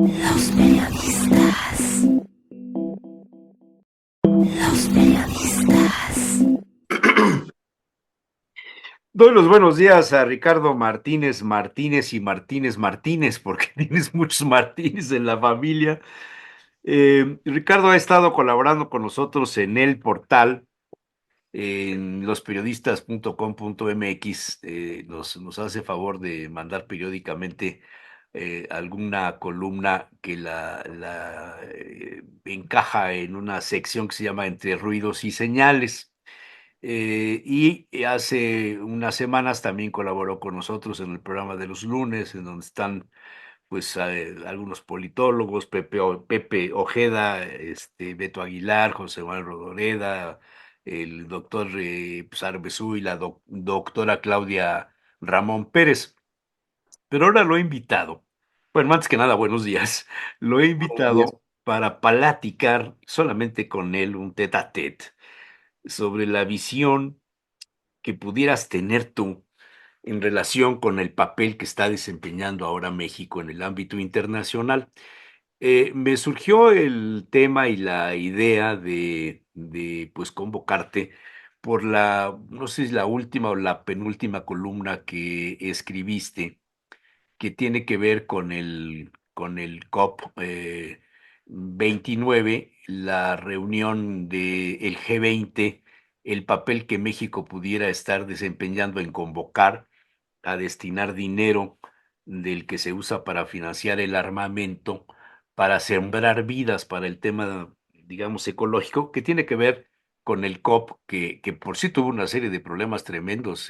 Los periodistas. Los periodistas. Doy los buenos días a Ricardo Martínez Martínez y Martínez Martínez, porque tienes muchos Martínez en la familia. Ricardo ha estado colaborando con nosotros en el portal, en losperiodistas.com.mx. Nos hace favor de mandar periódicamente alguna columna que la encaja en una sección que se llama Entre ruidos y señales. Y hace unas semanas también colaboró con nosotros en el programa de los lunes, en donde están pues algunos politólogos, Pepe Ojeda, Beto Aguilar, José Manuel Rodoreda, el doctor pues, Arbezú y la doctora Claudia Ramón Pérez. Pero ahora lo he invitado, bueno, antes que nada, buenos días, lo he Buenos días. invitado para platicar solamente con él un tete a tete sobre la visión que pudieras tener tú en relación con el papel que está desempeñando ahora México en el ámbito internacional. Me surgió el tema y la idea de pues convocarte por no sé si la última o la penúltima columna que escribiste, que tiene que ver con el COP 29, la reunión del G20, el papel que México pudiera estar desempeñando en convocar a destinar dinero del que se usa para financiar el armamento, para sembrar vidas para el tema, digamos, ecológico, que tiene que ver con el COP, que por sí tuvo una serie de problemas tremendos,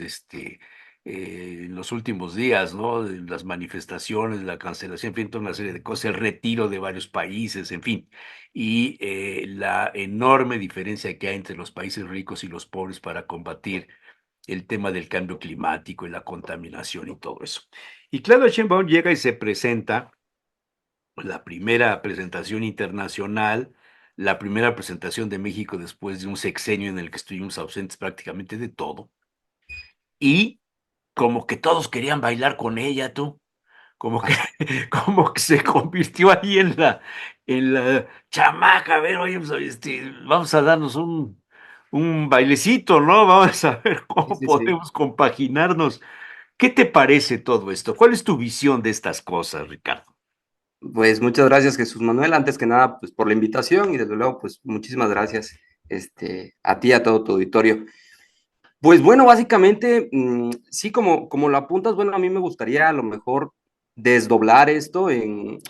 en los últimos días, ¿no? Las manifestaciones, la cancelación, en fin, toda una serie de cosas, el retiro de varios países, en fin, y la enorme diferencia que hay entre los países ricos y los pobres para combatir el tema del cambio climático y la contaminación y todo eso. Y Claudia Sheinbaum llega y se presenta, pues, la primera presentación internacional, la primera presentación de México después de un sexenio en el que estuvimos ausentes prácticamente de todo, y como que todos querían bailar con ella, tú, como que, como que se convirtió ahí en la chamaca, a ver, oye, pues, vamos a darnos un bailecito, ¿no? Vamos a ver Sí, cómo sí, sí. podemos compaginarnos. ¿Qué te parece todo esto? ¿Cuál es tu visión de estas cosas, Ricardo? Pues muchas gracias, Jesús Manuel. Antes que nada, pues por la invitación y desde luego, pues muchísimas gracias a ti y a todo tu auditorio. Pues bueno, básicamente, sí, como lo apuntas, bueno, a mí me gustaría a lo mejor desdoblar esto en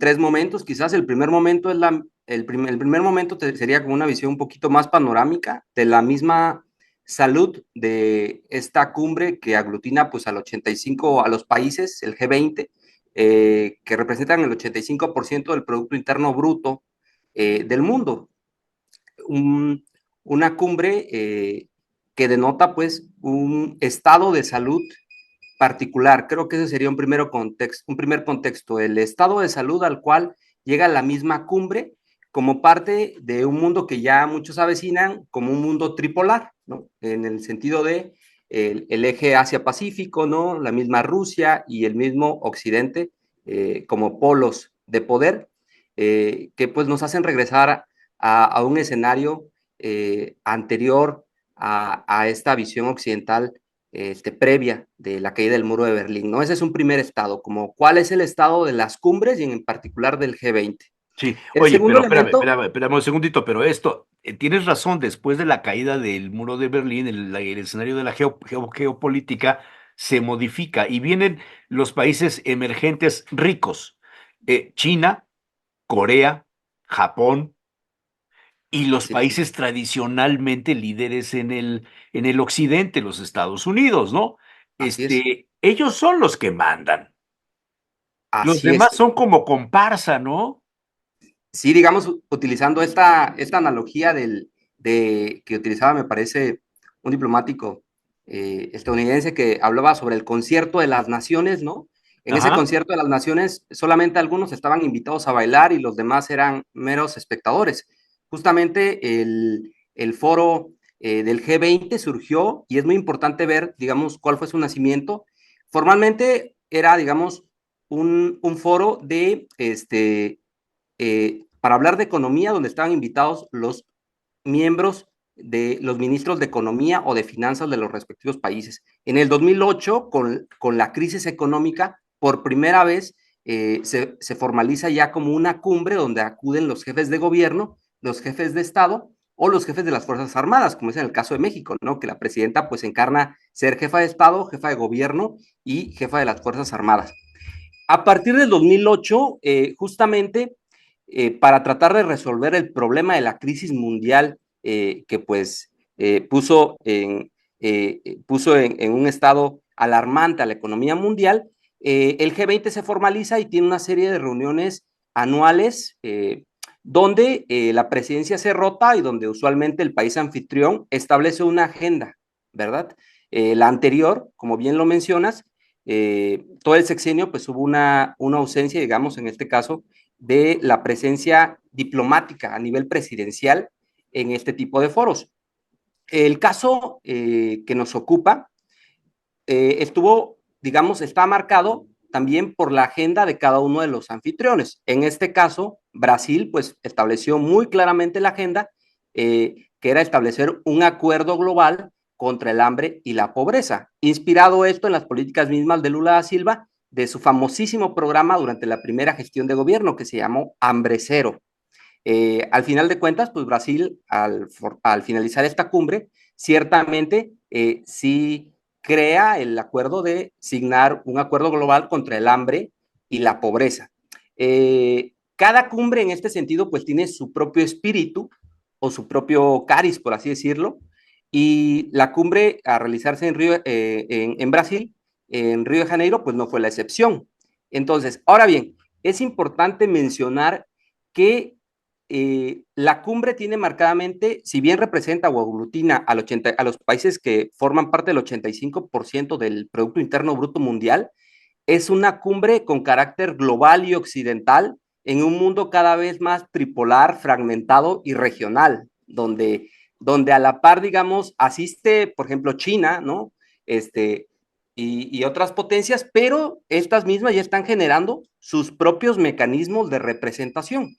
tres momentos. Quizás el primer momento es el primer momento sería como una visión un poquito más panorámica de la misma salud de esta cumbre que aglutina pues al 85 a los países, el G20, que representan el 85% del Producto Interno Bruto del mundo. Un, una cumbre que denota pues un estado de salud particular. Creo que ese sería un primer contexto, el estado de salud al cual llega la misma cumbre como parte de un mundo que ya muchos avecinan como un mundo tripolar, ¿no? En el sentido de el eje Asia-Pacífico, ¿no? La misma Rusia y el mismo Occidente como polos de poder que pues nos hacen regresar a un escenario anterior a esta visión occidental previa de la caída del muro de Berlín, ¿no? Ese es un primer estado, como cuál es el estado de las cumbres y en particular del G20. Sí, El oye, segundo pero espérame, elemento, espérame, espérame un segundito, pero esto, tienes razón, después de la caída del muro de Berlín, el escenario de la geopolítica se modifica y vienen los países emergentes ricos, China, Corea, Japón, y los así es, países tradicionalmente líderes en el occidente, los Estados Unidos, ¿no? así es, Ellos son los que mandan. Los así es. demás son como comparsa, ¿no? Sí, digamos, utilizando esta analogía que utilizaba, me parece, un diplomático estadounidense que hablaba sobre el concierto de las naciones, ¿no? En ese Ajá. concierto de las naciones, solamente algunos estaban invitados a bailar y los demás eran meros espectadores. Justamente el foro del G20 surgió y es muy importante ver, digamos, cuál fue su nacimiento. Formalmente era, digamos, un foro para hablar de economía, donde estaban invitados los miembros de los ministros de Economía o de Finanzas de los respectivos países. En el 2008, con la crisis económica, por primera vez se formaliza ya como una cumbre donde acuden los jefes de gobierno, los jefes de Estado o los jefes de las Fuerzas Armadas, como es en el caso de México, ¿no? Que la presidenta pues encarna ser jefa de Estado, jefa de gobierno y jefa de las Fuerzas Armadas. A partir del 2008, justamente para tratar de resolver el problema de la crisis mundial que pues puso en un estado alarmante a la economía mundial, el G20 se formaliza y tiene una serie de reuniones anuales donde la presidencia se rota y donde usualmente el país anfitrión establece una agenda, ¿verdad? La anterior, como bien lo mencionas, todo el sexenio pues hubo una ausencia, digamos, en este caso, de la presencia diplomática a nivel presidencial en este tipo de foros. El caso que nos ocupa está marcado también por la agenda de cada uno de los anfitriones. En este caso, Brasil pues estableció muy claramente la agenda, que era establecer un acuerdo global contra el hambre y la pobreza, inspirado esto en las políticas mismas de Lula da Silva, de su famosísimo programa durante la primera gestión de gobierno que se llamó Hambre Cero. Al final de cuentas, pues Brasil, al finalizar esta cumbre, ciertamente sí crea el acuerdo de signar un acuerdo global contra el hambre y la pobreza. Cada cumbre en este sentido pues tiene su propio espíritu o su propio cariz, por así decirlo, y la cumbre a realizarse en Brasil, en Río de Janeiro, pues no fue la excepción. Entonces, ahora bien, es importante mencionar que la cumbre tiene marcadamente, si bien representa o aglutina a los países que forman parte del 85% del Producto Interno Bruto Mundial, es una cumbre con carácter global y occidental en un mundo cada vez más tripolar, fragmentado y regional, donde a la par, digamos, asiste, por ejemplo, China, ¿no? Y otras potencias, pero estas mismas ya están generando sus propios mecanismos de representación.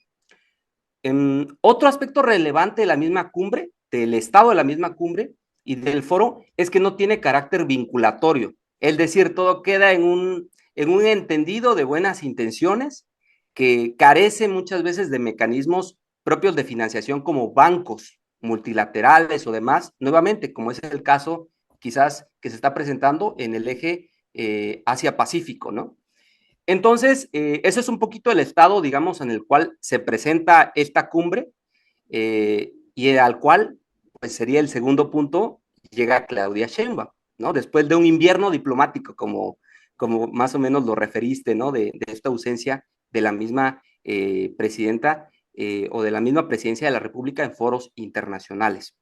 Otro aspecto relevante de la misma cumbre, del estado de la misma cumbre y del foro, es que no tiene carácter vinculatorio. Es decir, todo queda en un entendido de buenas intenciones que carece muchas veces de mecanismos propios de financiación como bancos multilaterales o demás, nuevamente, como es el caso quizás que se está presentando en el eje Asia-Pacífico, ¿no? Entonces, ese es un poquito el estado, digamos, en el cual se presenta esta cumbre y al cual, pues sería el segundo punto, llega Claudia Sheinbaum, ¿no? Después de un invierno diplomático, como más o menos lo referiste, ¿no? De esta ausencia de la misma presidenta o de la misma presidencia de la República en foros internacionales.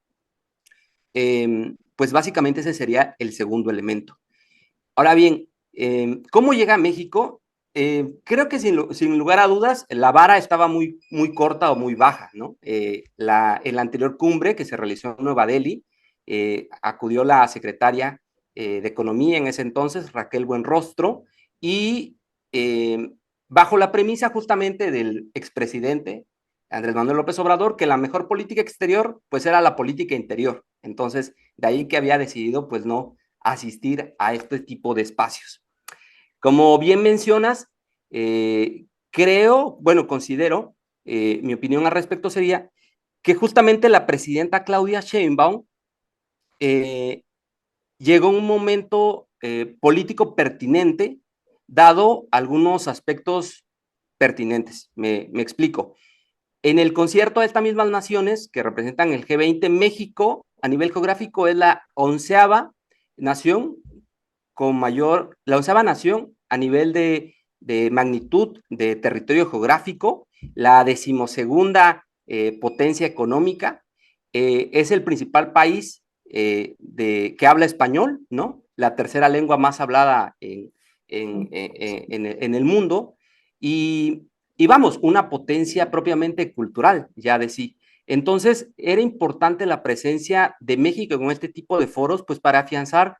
Pues básicamente ese sería el segundo elemento. Ahora bien, ¿cómo llega a México? Creo que sin lugar a dudas, la vara estaba muy, muy corta o muy baja, ¿no? En la anterior cumbre que se realizó en Nueva Delhi, acudió la secretaria de Economía en ese entonces, Raquel Buenrostro, y bajo la premisa justamente del expresidente Andrés Manuel López Obrador, que la mejor política exterior, pues era la política interior. Entonces, de ahí que había decidido, pues no asistir a este tipo de espacios. Como bien mencionas, considero, mi opinión al respecto sería que justamente la presidenta Claudia Sheinbaum llegó en un momento político pertinente, dado algunos aspectos pertinentes. Me explico. En el concierto de estas mismas naciones que representan el G20, México, a nivel geográfico, es la 11ª nación la 11ª nación a nivel de magnitud de territorio geográfico, la 12ª potencia económica, es el principal país que habla español, ¿no? La tercera lengua más hablada en el mundo, y vamos, una potencia propiamente cultural, ya de sí. Entonces, era importante la presencia de México en este tipo de foros, pues para afianzar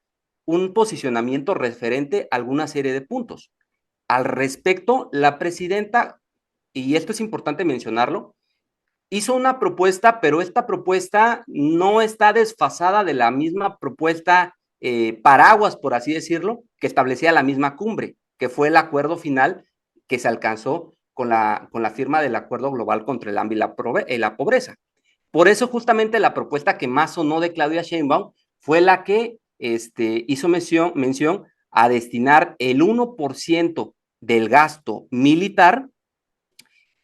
un posicionamiento referente a alguna serie de puntos. al respecto, la presidenta, y esto es importante mencionarlo, hizo una propuesta, pero esta propuesta no está desfasada de la misma propuesta paraguas, por así decirlo, que establecía la misma cumbre, que fue el acuerdo final que se alcanzó con la firma del Acuerdo Global contra el Hambre y la Pobreza. Por eso justamente la propuesta que más sonó de Claudia Sheinbaum fue la que hizo mención a destinar el 1% del gasto militar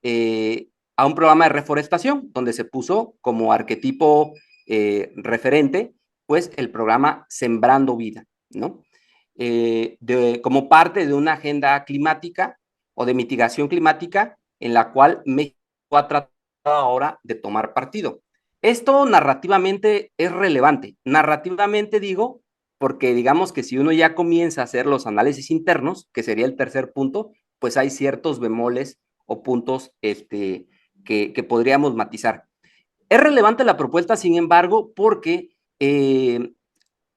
a un programa de reforestación, donde se puso como arquetipo referente, pues el programa Sembrando Vida, ¿no? Como parte de una agenda climática o de mitigación climática en la cual México ha tratado ahora de tomar partido. Esto narrativamente es relevante. Narrativamente digo, porque digamos que si uno ya comienza a hacer los análisis internos, que sería el tercer punto, pues hay ciertos bemoles o puntos que podríamos matizar. Es relevante la propuesta, sin embargo, porque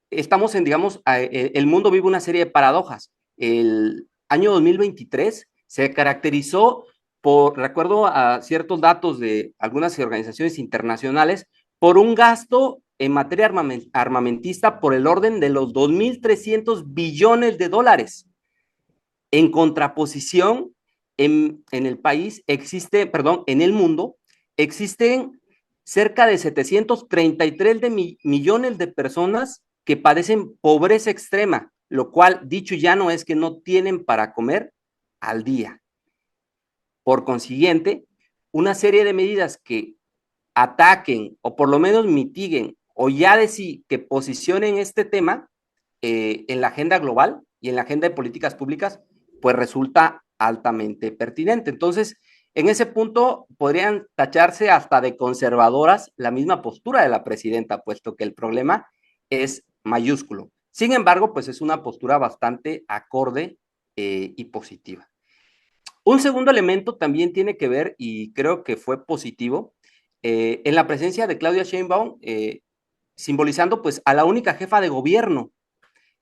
estamos en, digamos, el mundo vive una serie de paradojas. El año 2023 se caracterizó por, recuerdo a ciertos datos de algunas organizaciones internacionales, por un gasto en materia armamentista por el orden de los 2.300 billones de dólares. En contraposición, en el país existe, perdón, en el mundo existen cerca de 733 millones de personas que padecen pobreza extrema, lo cual, dicho ya no es que no tienen para comer al día. Por consiguiente, una serie de medidas que ataquen o por lo menos mitiguen o ya de sí que posicionen este tema en la agenda global y en la agenda de políticas públicas, pues resulta altamente pertinente. Entonces, en ese punto podrían tacharse hasta de conservadoras la misma postura de la presidenta, puesto que el problema es mayúsculo. Sin embargo, pues es una postura bastante acorde y positiva. Un segundo elemento también tiene que ver, y creo que fue positivo, en la presencia de Claudia Sheinbaum, simbolizando pues a la única jefa de gobierno,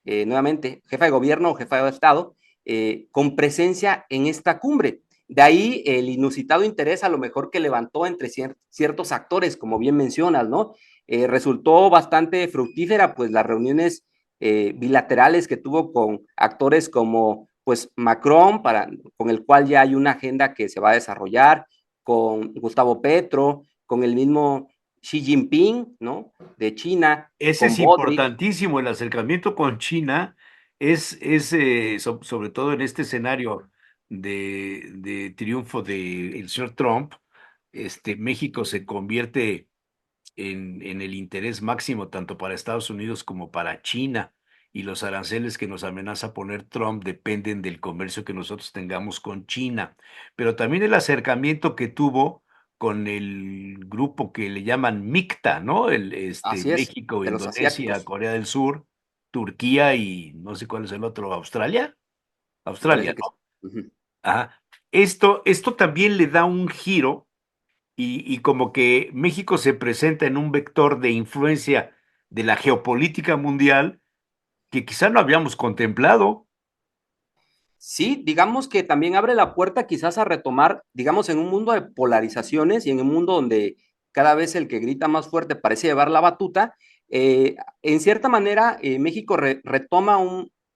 nuevamente, jefa de gobierno o jefa de Estado, con presencia en esta cumbre. De ahí el inusitado interés a lo mejor que levantó entre ciertos actores, como bien mencionas, ¿no? Resultó bastante fructífera, pues las reuniones bilaterales que tuvo con actores como pues Macron, con el cual ya hay una agenda que se va a desarrollar, con Gustavo Petro, con el mismo Xi Jinping, ¿no? De China, Ese con es Bodrick. importantísimo, el acercamiento con China sobre todo en este escenario de triunfo del señor Trump, México se convierte en el interés máximo tanto para Estados Unidos como para China, y los aranceles que nos amenaza poner Trump dependen del comercio que nosotros tengamos con China, pero también el acercamiento que tuvo con el grupo que le llaman MICTA, ¿no? Así es, México, de los Indonesia, asiáticos. Corea del Sur, Turquía y no sé cuál es el otro, Australia. Me parece Australia, que sí. ¿no? Uh-huh. Ajá. Esto también le da un giro y como que México se presenta en un vector de influencia de la geopolítica mundial que quizá no habíamos contemplado. Sí, digamos que también abre la puerta quizás a retomar, digamos, en un mundo de polarizaciones y en un mundo donde cada vez el que grita más fuerte parece llevar la batuta, en cierta manera México retoma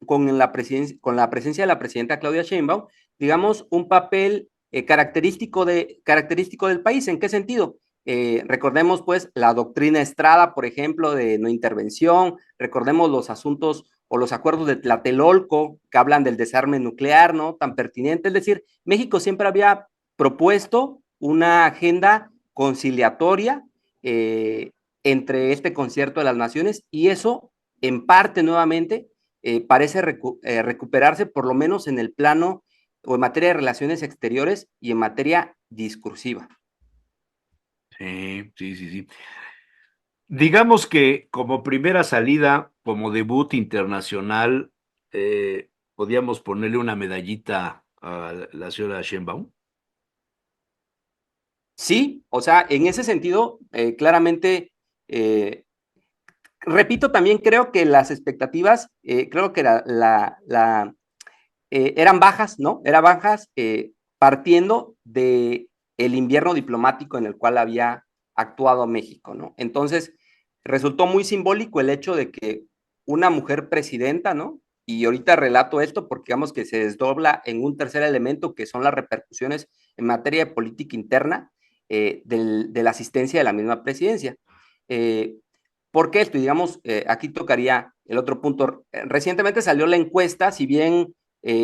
con la presencia de la presidenta Claudia Sheinbaum, digamos, un papel característico del país. ¿En qué sentido? Recordemos pues la doctrina Estrada, por ejemplo, de no intervención, recordemos los asuntos o los acuerdos de Tlatelolco, que hablan del desarme nuclear, ¿no? Tan pertinente. Es decir, México siempre había propuesto una agenda conciliatoria entre este concierto de las naciones y eso, en parte nuevamente, parece recuperarse por lo menos en el plano o en materia de relaciones exteriores y en materia discursiva. Sí, sí, sí, sí. Digamos que como primera salida, como debut internacional, podíamos ponerle una medallita a la señora Sheinbaum. Sí, o sea, en ese sentido, claramente, repito, también creo que las expectativas, creo que eran bajas, ¿no? Eran bajas partiendo de el invierno diplomático en el cual había actuado México, ¿no? Entonces, resultó muy simbólico el hecho de que una mujer presidenta, ¿no? Y ahorita relato esto porque digamos que se desdobla en un tercer elemento que son las repercusiones en materia de política interna de la asistencia de la misma presidencia. ¿Por qué esto? Y digamos, aquí tocaría el otro punto. Recientemente salió la encuesta, si bien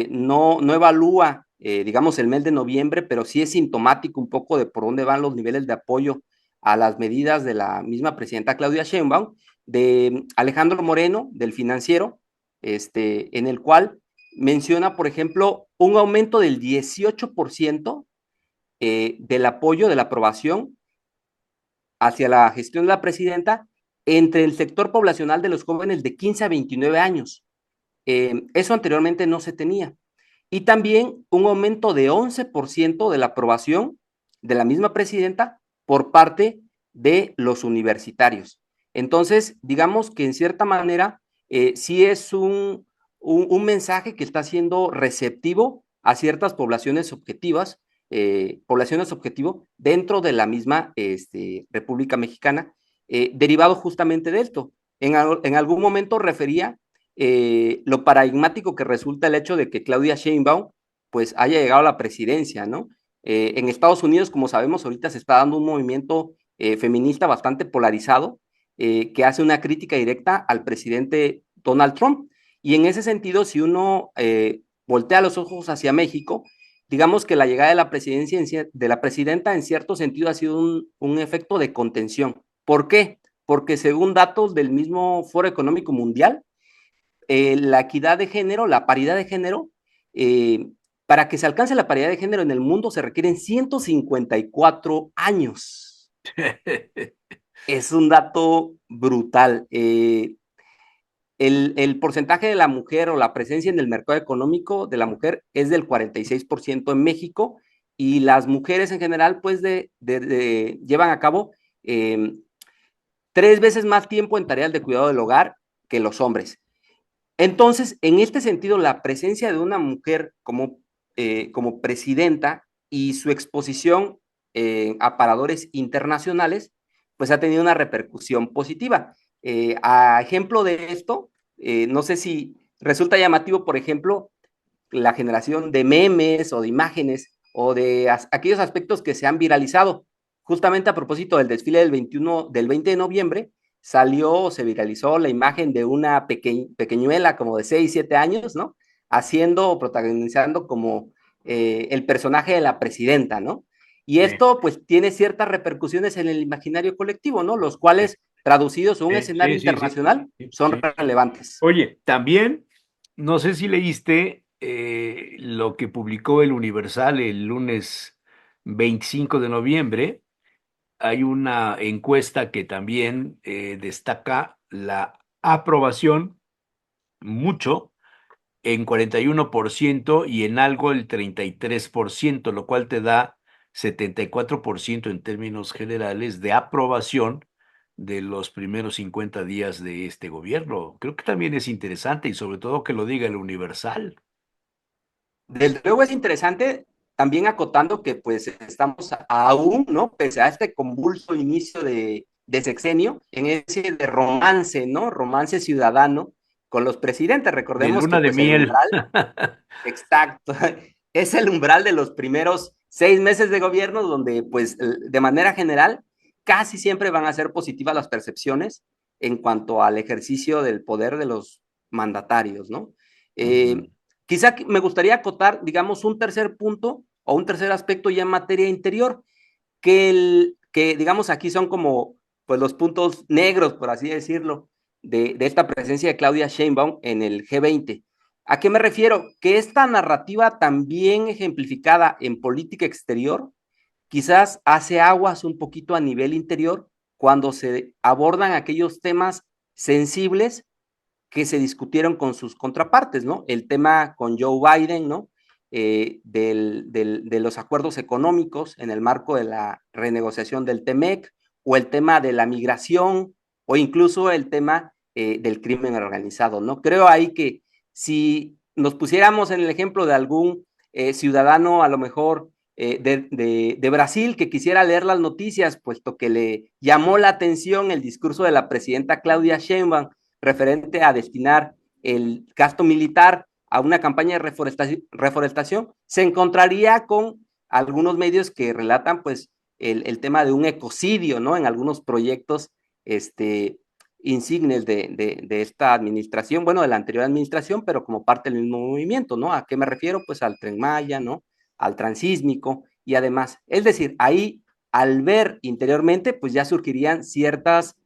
no evalúa, digamos, el mes de noviembre, pero sí es sintomático un poco de por dónde van los niveles de apoyo a las medidas de la misma presidenta Claudia Sheinbaum, de Alejandro Moreno, del Financiero, en el cual menciona, por ejemplo, un aumento del 18% del apoyo, de la aprobación hacia la gestión de la presidenta entre el sector poblacional de los jóvenes de 15 a 29 años. Eso anteriormente no se tenía. Y también un aumento de 11% de la aprobación de la misma presidenta por parte de los universitarios. Entonces, digamos que en cierta manera sí es un mensaje que está siendo receptivo a ciertas poblaciones objetivas, poblaciones objetivo dentro de la misma República Mexicana, derivado justamente de esto. En algún momento refería lo paradigmático que resulta el hecho de que Claudia Sheinbaum pues haya llegado a la presidencia, ¿no? En Estados Unidos, como sabemos, ahorita se está dando un movimiento feminista bastante polarizado que hace una crítica directa al presidente Donald Trump. Y en ese sentido, si uno voltea los ojos hacia México, digamos que la llegada de la presidencia de la presidenta en cierto sentido ha sido un efecto de contención. ¿Por qué? Porque según datos del mismo Foro Económico Mundial, la equidad de género, la paridad de género, para que se alcance la paridad de género en el mundo se requieren 154 años. Es un dato brutal. El porcentaje de la mujer o la presencia en el mercado económico de la mujer es del 46% en México y las mujeres en general pues llevan a cabo 3 veces más tiempo en tareas de cuidado del hogar que los hombres. Entonces, en este sentido, la presencia de una mujer como presidenta y su exposición a paradores internacionales, pues ha tenido una repercusión positiva. A ejemplo de esto, no sé si resulta llamativo, por ejemplo, la generación de memes o de imágenes o de aquellos aspectos que se han viralizado. Justamente a propósito del desfile del 20 de noviembre, se viralizó la imagen de una pequeñuela como de 6, 7 años, ¿no? Haciendo o protagonizando como el personaje de la presidenta, ¿no? Y esto pues tiene ciertas repercusiones en el imaginario colectivo, ¿no? Los cuales traducidos a un escenario internacional son relevantes. Oye, también, no sé si leíste lo que publicó el Universal el lunes 25 de noviembre. Hay una encuesta que también destaca la aprobación mucho en 41% y en algo el 33%, lo cual te da 74% en términos generales de aprobación de los primeros 50 días de este gobierno. Creo que también es interesante y sobre todo que lo diga el Universal. Desde luego es interesante, también acotando que pues estamos aún, ¿no? Pese a este convulso inicio de sexenio, en ese de romance, ¿no? Romance ciudadano con los presidentes. De Recordemos que luna de pues el miel. umbral, exacto, es el umbral de los primeros 6 meses de gobierno donde pues de manera general casi siempre van a ser positivas las percepciones en cuanto al ejercicio del poder de los mandatarios, ¿no? Quizá me gustaría acotar, digamos, un tercer punto o un tercer aspecto ya en materia interior, que digamos aquí son como pues los puntos negros, por así decirlo, de esta presencia de Claudia Sheinbaum en el G20. ¿A qué me refiero? Que esta narrativa también ejemplificada en política exterior quizás hace aguas un poquito a nivel interior cuando se abordan aquellos temas sensibles que se discutieron con sus contrapartes, ¿no? El tema con Joe Biden, ¿no? De los acuerdos económicos en el marco de la renegociación del TEMEC, o el tema de la migración, o incluso el tema del crimen organizado, ¿no? Creo ahí que si nos pusiéramos en el ejemplo de algún ciudadano a lo mejor de Brasil que quisiera leer las noticias, puesto que le llamó la atención el discurso de la presidenta Claudia Sheinbaum referente a destinar el gasto militar a una campaña de reforestación, se encontraría con algunos medios que relatan pues el tema de un ecocidio, ¿no? En algunos proyectos insignes de esta administración, bueno, de la anterior administración, pero como parte del mismo movimiento, ¿no? ¿A qué me refiero? Pues al Tren Maya, ¿no? Al transísmico y además, es decir, ahí al ver interiormente, pues ya surgirían ciertas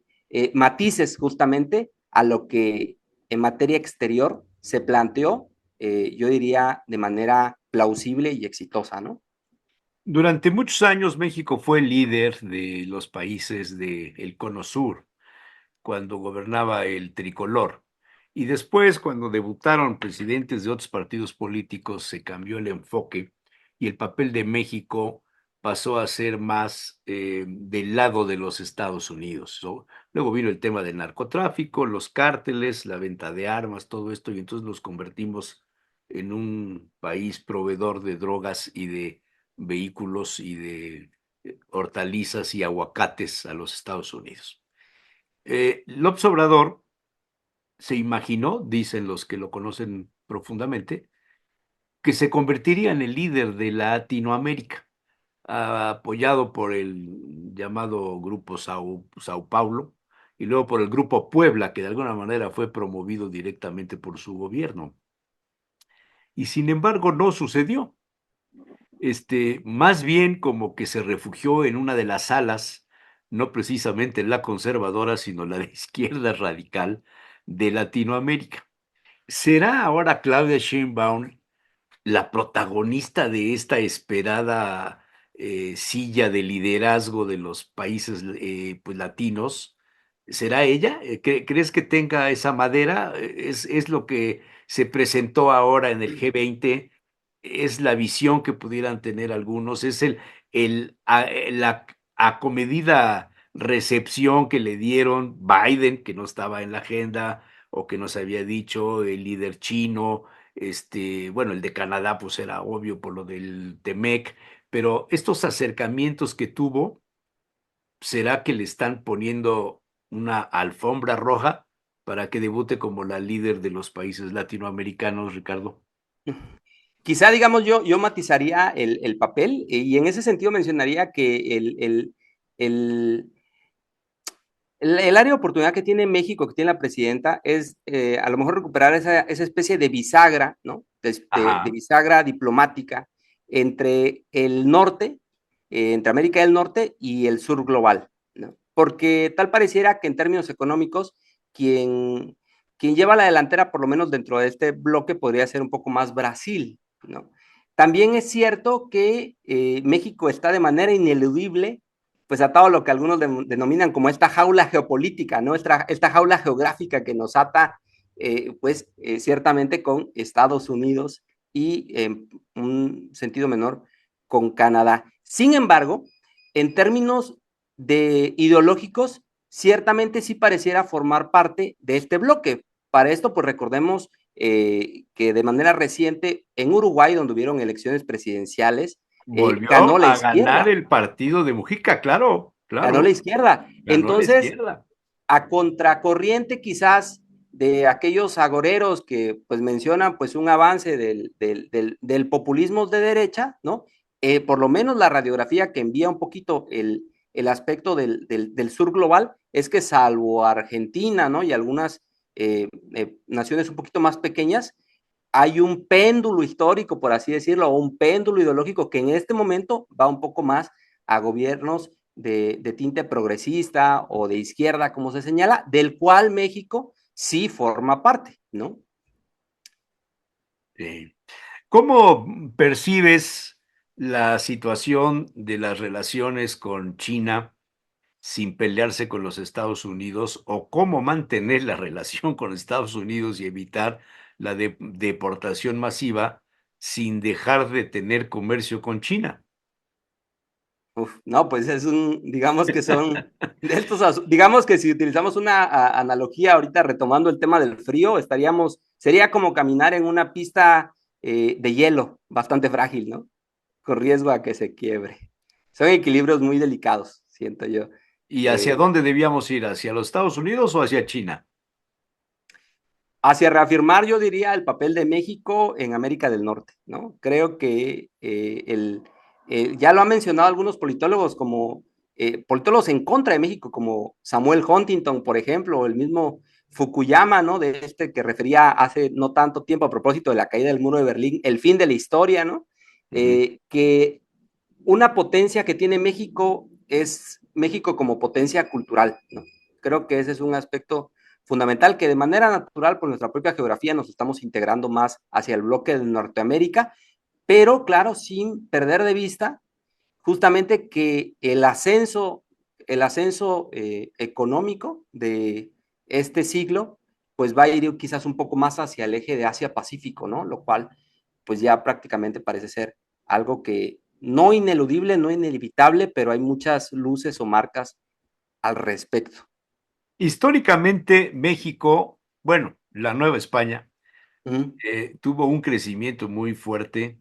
matices justamente a lo que en materia exterior se planteó, yo diría, de manera plausible y exitosa, ¿no? Durante muchos años México fue líder de los países del Cono Sur, cuando gobernaba el tricolor. Y después, cuando debutaron presidentes de otros partidos políticos, se cambió el enfoque y el papel de México pasó a ser más del lado de los Estados Unidos, ¿no? Luego vino el tema del narcotráfico, los cárteles, la venta de armas, todo esto, y entonces nos convertimos en un país proveedor de drogas y de vehículos y de hortalizas y aguacates a los Estados Unidos. López Obrador se imaginó, dicen los que lo conocen profundamente, que se convertiría en el líder de Latinoamérica, apoyado por el llamado Grupo Sao Paulo y luego por el Grupo Puebla, que de alguna manera fue promovido directamente por su gobierno. Y sin embargo no sucedió. Más bien como que se refugió en una de las alas, no precisamente la conservadora, sino la de izquierda radical de Latinoamérica. ¿Será ahora Claudia Sheinbaum la protagonista de esta esperada silla de liderazgo de los países pues, latinos? ¿Será ella? ¿Crees que tenga esa madera? ¿Es lo que se presentó ahora en el G20? ¿Es la visión que pudieran tener algunos? ¿Es la acomedida recepción que le dieron Biden, que no estaba en la agenda o que nos había dicho el líder chino? Bueno, el de Canadá pues era obvio por lo del Temec, pero estos acercamientos que tuvo, ¿será que le están poniendo una alfombra roja para que debute como la líder de los países latinoamericanos, Ricardo? Quizá, digamos, yo matizaría el papel y en ese sentido mencionaría que el, el área de oportunidad que tiene México, que tiene la presidenta, es a lo mejor recuperar esa especie de bisagra, ¿no? De Ajá. bisagra diplomática entre el norte, entre América del Norte y el sur global, ¿no? Porque tal pareciera que en términos económicos, quien, quien lleva la delantera, por lo menos dentro de este bloque, podría ser un poco más Brasil, ¿no? También es cierto que México está de manera ineludible pues atado a lo que algunos denominan como esta jaula geopolítica, ¿no? Esta jaula geográfica que nos ata, ciertamente con Estados Unidos y en un sentido menor con Canadá. Sin embargo, en términos de ideológicos, ciertamente sí pareciera formar parte de este bloque. Para esto, pues recordemos que de manera reciente en Uruguay, donde hubieron elecciones presidenciales, ganó Volvió la a ganar izquierda, el partido de Mujica, claro, ganó la claro, izquierda. ganó la Entonces, izquierda. a contracorriente quizás de aquellos agoreros que pues mencionan pues un avance del populismo de derecha, ¿no? Por lo menos la radiografía que envía un poquito el aspecto del sur global es que salvo Argentina, ¿no? Y algunas naciones un poquito más pequeñas, hay un péndulo histórico, por así decirlo, o un péndulo ideológico que en este momento va un poco más a gobiernos de tinte progresista o de izquierda, como se señala, del cual México sí forma parte, ¿no? Sí. ¿Cómo percibes la situación de las relaciones con China sin pelearse con los Estados Unidos o cómo mantener la relación con Estados Unidos y evitar la deportación masiva sin dejar de tener comercio con China? Uf, no, pues digamos que son de estos, digamos que si utilizamos una analogía ahorita retomando el tema del frío, sería como caminar en una pista de hielo, bastante frágil, ¿no? Con riesgo a que se quiebre. Son equilibrios muy delicados, siento yo. ¿Y hacia Eh, dónde debíamos ir? ¿Hacia los Estados Unidos o hacia China? Hacia reafirmar, yo diría, el papel de México en América del Norte, ¿no? Creo que ya lo han mencionado algunos politólogos como politólogos en contra de México, como Samuel Huntington, por ejemplo, o el mismo Fukuyama, ¿no? De que refería hace no tanto tiempo a propósito de la caída del muro de Berlín, el fin de la historia, ¿no? Que una potencia que tiene México es México como potencia cultural, ¿no? Creo que ese es un aspecto fundamental que de manera natural por nuestra propia geografía nos estamos integrando más hacia el bloque de Norteamérica, pero claro, sin perder de vista justamente que el ascenso económico de este siglo, pues va a ir quizás un poco más hacia el eje de Asia-Pacífico, ¿no? Lo cual, pues ya prácticamente parece ser algo que no ineludible, no inevitable, pero hay muchas luces o marcas al respecto. Históricamente, México, bueno, la Nueva España, Uh -huh. tuvo un crecimiento muy fuerte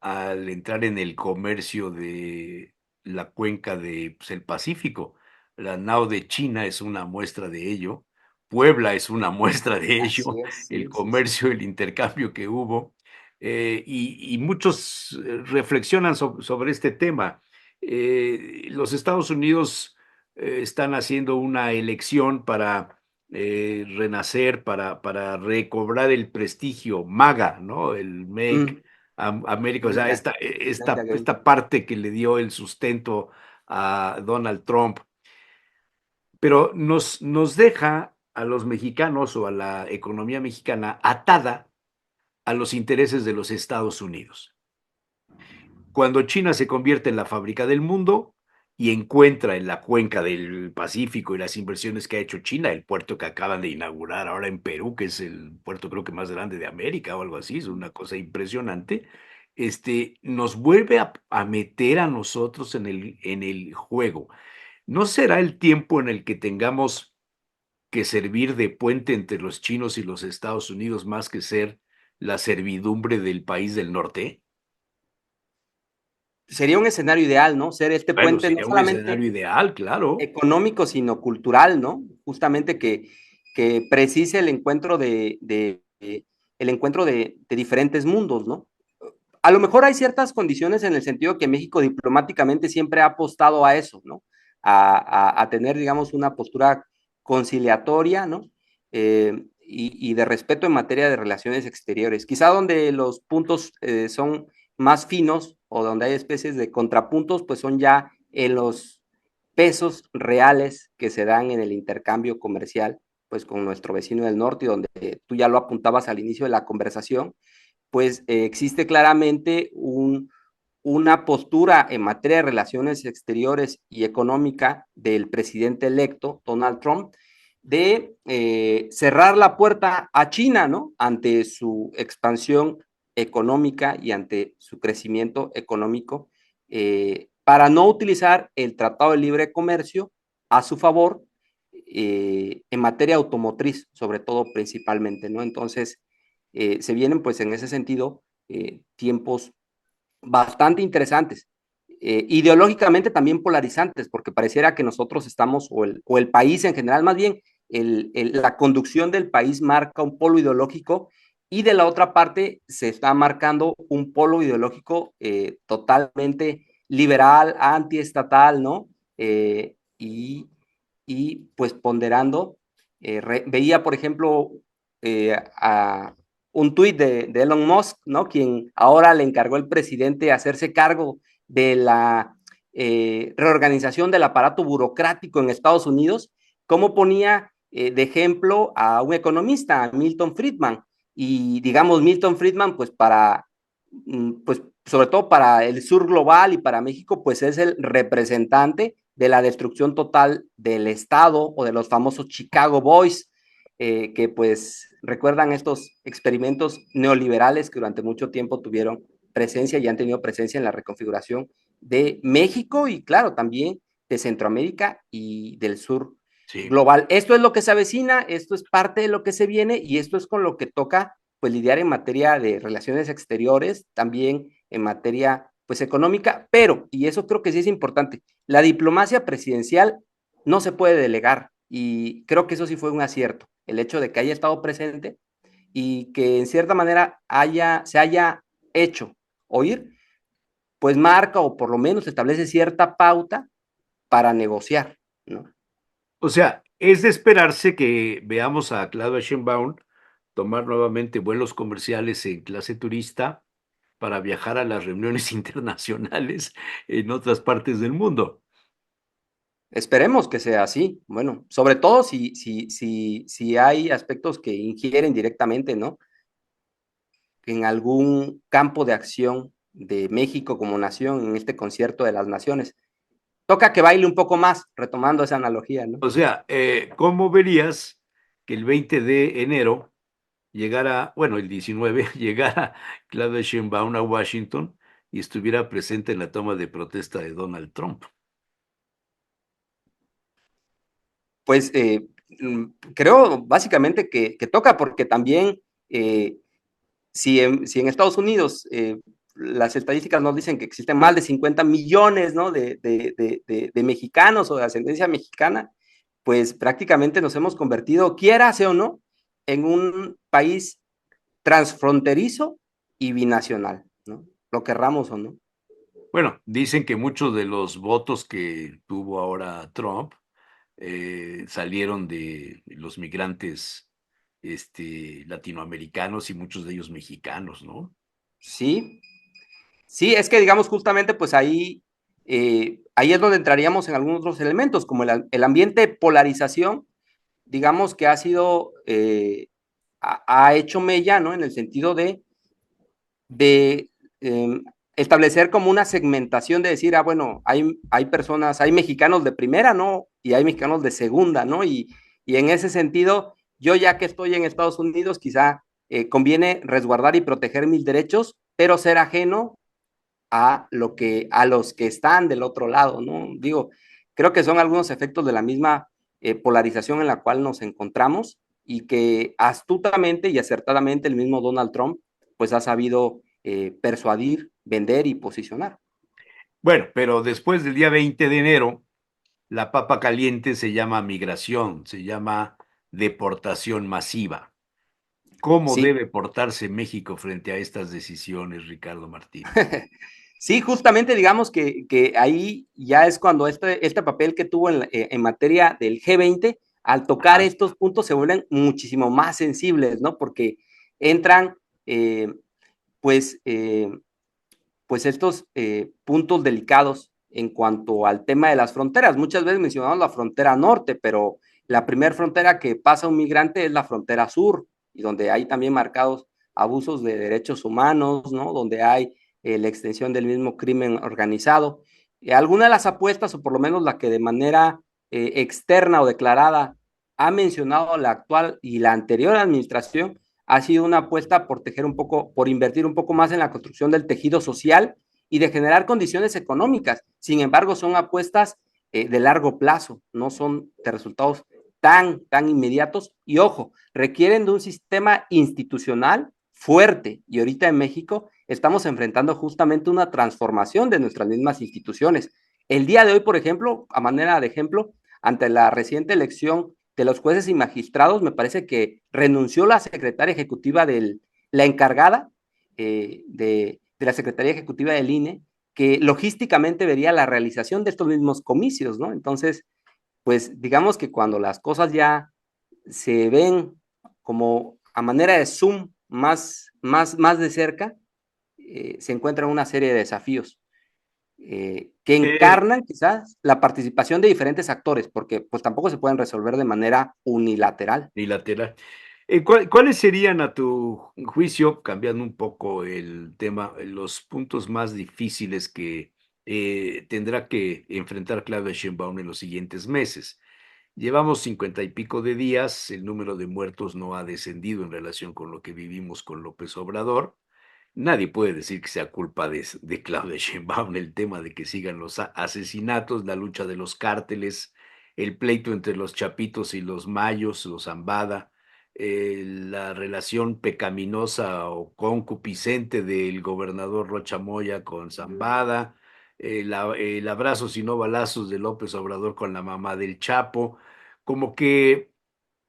al entrar en el comercio de la cuenca de, pues, el Pacífico. La nao de China es una muestra de ello. Puebla es una muestra de ello, Así es, el sí, sí, sí. comercio, el intercambio que hubo. Y muchos reflexionan sobre este tema. Los Estados Unidos están haciendo una elección para renacer, para recobrar el prestigio MAGA, ¿no? El Make América, o sea, América, again. esta parte que le dio el sustento a Donald Trump, pero nos deja a los mexicanos o a la economía mexicana atada a los intereses de los Estados Unidos. Cuando China se convierte en la fábrica del mundo y encuentra en la cuenca del Pacífico y las inversiones que ha hecho China, el puerto que acaban de inaugurar ahora en Perú, que es el puerto creo que más grande de América o algo así, es una cosa impresionante, nos vuelve a meter a nosotros en el juego. ¿No será el tiempo en el que tengamos que servir de puente entre los chinos y los Estados Unidos más que ser la servidumbre del país del norte? Sería un escenario ideal, ¿no? Ser este Bueno, puente no sería un solamente escenario ideal, claro. económico, sino cultural, ¿no? Justamente que precise el encuentro el encuentro de diferentes mundos, ¿no? A lo mejor hay ciertas condiciones en el sentido que México diplomáticamente siempre ha apostado a eso, ¿no? A tener, digamos, una postura conciliatoria, ¿no? Y de respeto en materia de relaciones exteriores. Quizá donde los puntos son más finos o donde hay especies de contrapuntos, pues son ya en los pesos reales que se dan en el intercambio comercial, pues con nuestro vecino del norte, y donde tú ya lo apuntabas al inicio de la conversación, pues existe claramente una postura en materia de relaciones exteriores y económica del presidente electo, Donald Trump, de cerrar la puerta a China, ¿no? Ante su expansión económica y ante su crecimiento económico, para no utilizar el Tratado de Libre Comercio a su favor en materia automotriz, sobre todo principalmente, ¿no? Entonces, se vienen pues en ese sentido tiempos bastante interesantes, ideológicamente también polarizantes, porque pareciera que nosotros estamos, o el país en general, más bien la conducción del país marca un polo ideológico y de la otra parte se está marcando un polo ideológico totalmente liberal, antiestatal, ¿no? Y pues ponderando, veía por ejemplo a un tuit de Elon Musk, ¿no? Quien ahora le encargó el presidente hacerse cargo de la reorganización del aparato burocrático en Estados Unidos, cómo ponía de ejemplo a un economista, Milton Friedman. Y digamos, Milton Friedman, pues pues sobre todo para el sur global y para México, pues es el representante de la destrucción total del Estado o de los famosos Chicago Boys, que pues recuerdan estos experimentos neoliberales que durante mucho tiempo tuvieron presencia y han tenido presencia en la reconfiguración de México y claro, también de Centroamérica y del sur Sí. global. Esto es lo que se avecina, esto es parte de lo que se viene y esto es con lo que toca pues lidiar en materia de relaciones exteriores, también en materia pues económica, pero, y eso creo que sí es importante, la diplomacia presidencial no se puede delegar y creo que eso sí fue un acierto, el hecho de que haya estado presente y que en cierta manera se haya hecho oír, pues marca o por lo menos establece cierta pauta para negociar, ¿no? O sea, es de esperarse que veamos a Claudia Sheinbaum tomar nuevamente vuelos comerciales en clase turista para viajar a las reuniones internacionales en otras partes del mundo. Esperemos que sea así. Bueno, sobre todo si hay aspectos que ingieren directamente, ¿no? En algún campo de acción de México como nación en este concierto de las naciones. Toca que baile un poco más, retomando esa analogía, ¿no? O sea, ¿cómo verías que el 20 de enero llegara, bueno, el 19, llegara Claudia Sheinbaum a Washington y estuviera presente en la toma de protesta de Donald Trump? Pues creo básicamente que toca porque también si en Estados Unidos las estadísticas nos dicen que existen más de 50 millones, ¿no? de mexicanos o de ascendencia mexicana, pues prácticamente nos hemos convertido, quiera sea o no, en un país transfronterizo y binacional, ¿no? Lo querramos o no. Bueno, dicen que muchos de los votos que tuvo ahora Trump salieron de los migrantes latinoamericanos y muchos de ellos mexicanos, ¿no? Sí, sí, es que digamos justamente pues ahí es donde entraríamos en algunos otros elementos, como el ambiente de polarización, digamos que ha sido, ha hecho mella, ¿no? En el sentido de establecer como una segmentación de decir, bueno, hay personas, hay mexicanos de primera, ¿no? Y hay mexicanos de segunda, ¿no? Y en ese sentido, yo ya que estoy en Estados Unidos, quizá conviene resguardar y proteger mis derechos, pero ser ajeno a los que están del otro lado, ¿no? Digo, creo que son algunos efectos de la misma polarización en la cual nos encontramos y que astutamente y acertadamente el mismo Donald Trump pues ha sabido persuadir, vender y posicionar. Bueno, pero después del día 20 de enero, la papa caliente se llama migración, se llama deportación masiva. ¿Cómo Sí, debe portarse México frente a estas decisiones, Ricardo Martínez? sí, justamente digamos que ahí ya es cuando este papel que tuvo en materia del G20, al tocar Ajá. estos puntos se vuelven muchísimo más sensibles, ¿no? Porque entran eh, pues, pues estos puntos delicados en cuanto al tema de las fronteras. Muchas veces mencionamos la frontera norte, pero la primera frontera que pasa un migrante es la frontera sur, y donde hay también marcados abusos de derechos humanos, ¿no? Donde hay la extensión del mismo crimen organizado. Alguna de las apuestas, o por lo menos la que de manera externa o declarada ha mencionado la actual y la anterior administración, ha sido una apuesta por tejer un poco, por invertir un poco más en la construcción del tejido social y de generar condiciones económicas. Sin embargo, son apuestas de largo plazo, no son de resultados tan inmediatos y ojo, requieren de un sistema institucional fuerte y ahorita en México estamos enfrentando justamente una transformación de nuestras mismas instituciones. El día de hoy, por ejemplo, a manera de ejemplo, ante la reciente elección de los jueces y magistrados, me parece que renunció la secretaria ejecutiva la encargada de la Secretaría Ejecutiva del INE, que logísticamente vería la realización de estos mismos comicios, ¿no? Entonces, pues digamos que cuando las cosas ya se ven como a manera de zoom más de cerca, se encuentran una serie de desafíos que Eh, encarnan quizás la participación de diferentes actores, porque pues tampoco se pueden resolver de manera unilateral. Bilateral. ¿Cuáles serían, a tu juicio, cambiando un poco el tema, los puntos más difíciles que tendrá que enfrentar Claudia Sheinbaum en los siguientes meses? Llevamos 50 y pico de días, el número de muertos no ha descendido en relación con lo que vivimos con López Obrador. Nadie puede decir que sea culpa de Claudia Sheinbaum el tema de que sigan los asesinatos, la lucha de los cárteles, el pleito entre los Chapitos y los Mayos, los Zambada, la relación pecaminosa o concupiscente del gobernador Rocha Moya con Zambada, el abrazo y no balazos de López Obrador con la mamá del Chapo, como que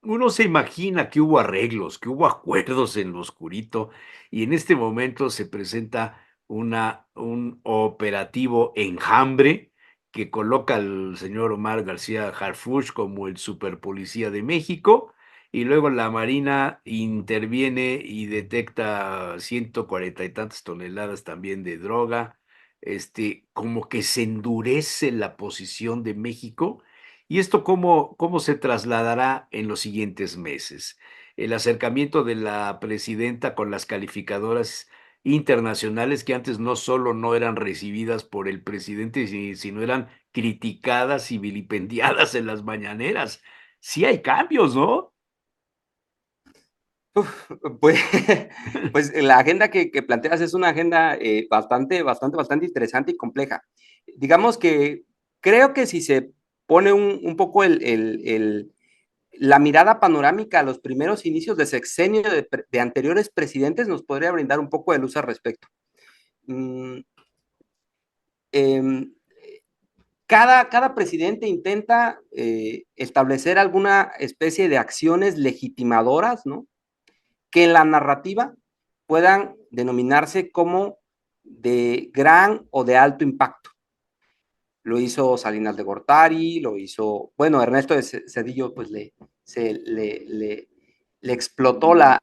uno se imagina que hubo arreglos, que hubo acuerdos en lo oscurito, y en este momento se presenta un operativo Enjambre que coloca al señor Omar García Harfuch como el superpolicía de México, y luego la Marina interviene y detecta 140 y tantas toneladas también de droga, como que se endurece la posición de México. ¿Y esto cómo se trasladará en los siguientes meses? El acercamiento de la presidenta con las calificadoras internacionales que antes no solo no eran recibidas por el presidente, sino eran criticadas y vilipendiadas en las mañaneras. Sí hay cambios, ¿no? Pues, pues la agenda que planteas es una agenda bastante interesante y compleja. Digamos que creo que si se pone un poco la mirada panorámica a los primeros inicios de sexenio de anteriores presidentes, nos podría brindar un poco de luz al respecto. Mm, eh, cada presidente intenta establecer alguna especie de acciones legitimadoras, ¿no? Que en la narrativa puedan denominarse como de gran o de alto impacto. Lo hizo Salinas de Gortari, lo hizo, bueno, Ernesto de Zedillo, pues le explotó la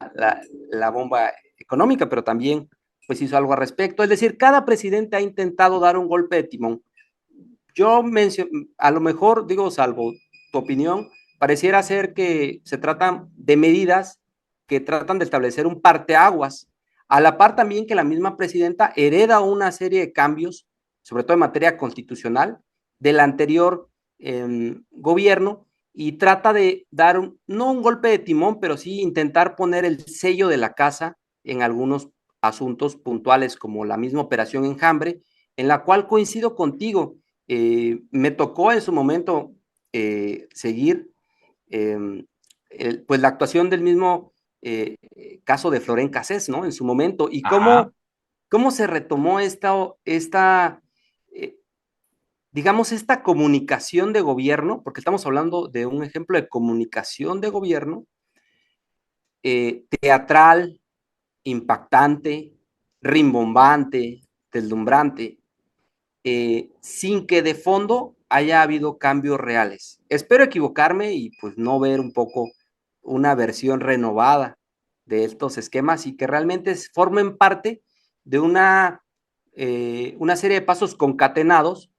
bomba económica, pero también pues hizo algo al respecto. Es decir, cada presidente ha intentado dar un golpe de timón. Yo menciono, a lo mejor, digo, salvo tu opinión, pareciera ser que se tratan de medidas que tratan de establecer un parteaguas, a la par también que la misma presidenta hereda una serie de cambios, sobre todo en materia constitucional, del anterior gobierno y trata de dar, no un golpe de timón, pero sí intentar poner el sello de la casa en algunos asuntos puntuales, como la misma operación Enjambre, en la cual coincido contigo. Me tocó en su momento seguir pues la actuación del mismo caso de Florén Cassés, ¿no? En su momento, y cómo se retomó eh, digamos, esta comunicación de gobierno, porque estamos hablando de un ejemplo de comunicación de gobierno teatral, impactante, rimbombante, deslumbrante, sin que de fondo haya habido cambios reales. Espero equivocarme y pues no ver un poco una versión renovada de estos esquemas y que realmente formen parte de una serie de pasos concatenados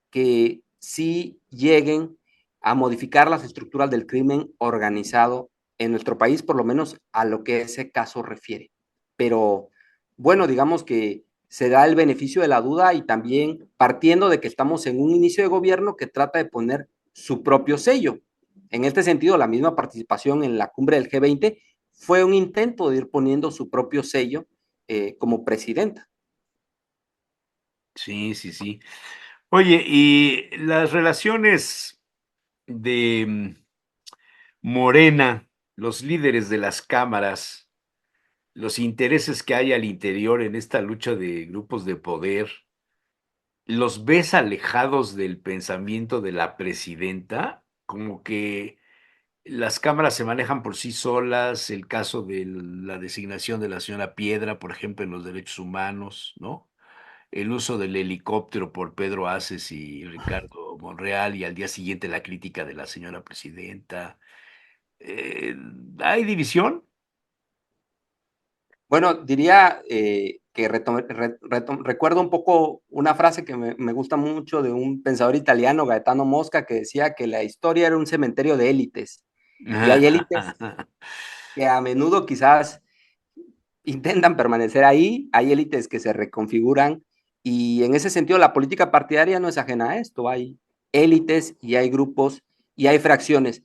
que sí lleguen a modificar las estructuras del crimen organizado en nuestro país, por lo menos a lo que ese caso refiere. Pero bueno, digamos que se da el beneficio de la duda y también partiendo de que estamos en un inicio de gobierno que trata de poner su propio sello. En este sentido, la misma participación en la cumbre del G20 fue un intento de ir poniendo su propio sello como presidenta. Sí, sí, sí. Oye, y las relaciones de Morena, los líderes de las cámaras, los intereses que hay al interior en esta lucha de grupos de poder, ¿los ves alejados del pensamiento de la presidenta? Como que las cámaras se manejan por sí solas, el caso de la designación de la señora Piedra, por ejemplo, en los derechos humanos, ¿no? El uso del helicóptero por Pedro Aces y Ricardo Monreal, y al día siguiente la crítica de la señora presidenta. ¿Hay división? Bueno, diría que recuerdo un poco una frase que me gusta mucho de un pensador italiano, Gaetano Mosca, que decía que la historia era un cementerio de élites. Y hay élites que a menudo quizás intentan permanecer ahí, hay élites que se reconfiguran y en ese sentido la política partidaria no es ajena a esto, hay élites y hay grupos y hay fracciones.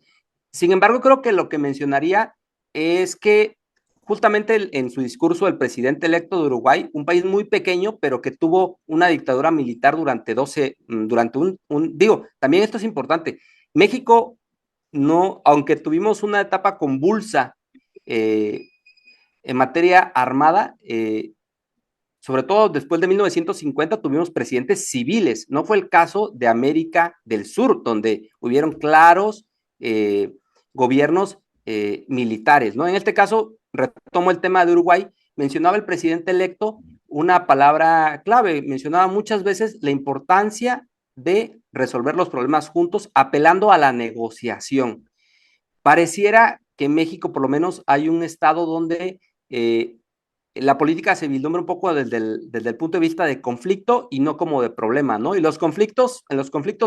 Sin embargo, creo que lo que mencionaría es que justamente en su discurso el presidente electo de Uruguay, un país muy pequeño, pero que tuvo una dictadura militar durante digo, también esto es importante, México no, aunque tuvimos una etapa convulsa en materia armada, sobre todo después de 1950 tuvimos presidentes civiles, no fue el caso de América del Sur, donde hubieron claros gobiernos militares, ¿no? En este caso, retomo el tema de Uruguay, mencionaba el presidente electo una palabra clave, mencionaba muchas veces la importancia de resolver los problemas juntos, apelando a la negociación. Pareciera que en México, por lo menos, hay un estado donde la política se vislumbra un poco desde el punto de vista de conflicto y no como de problema, ¿no? Y en los conflictos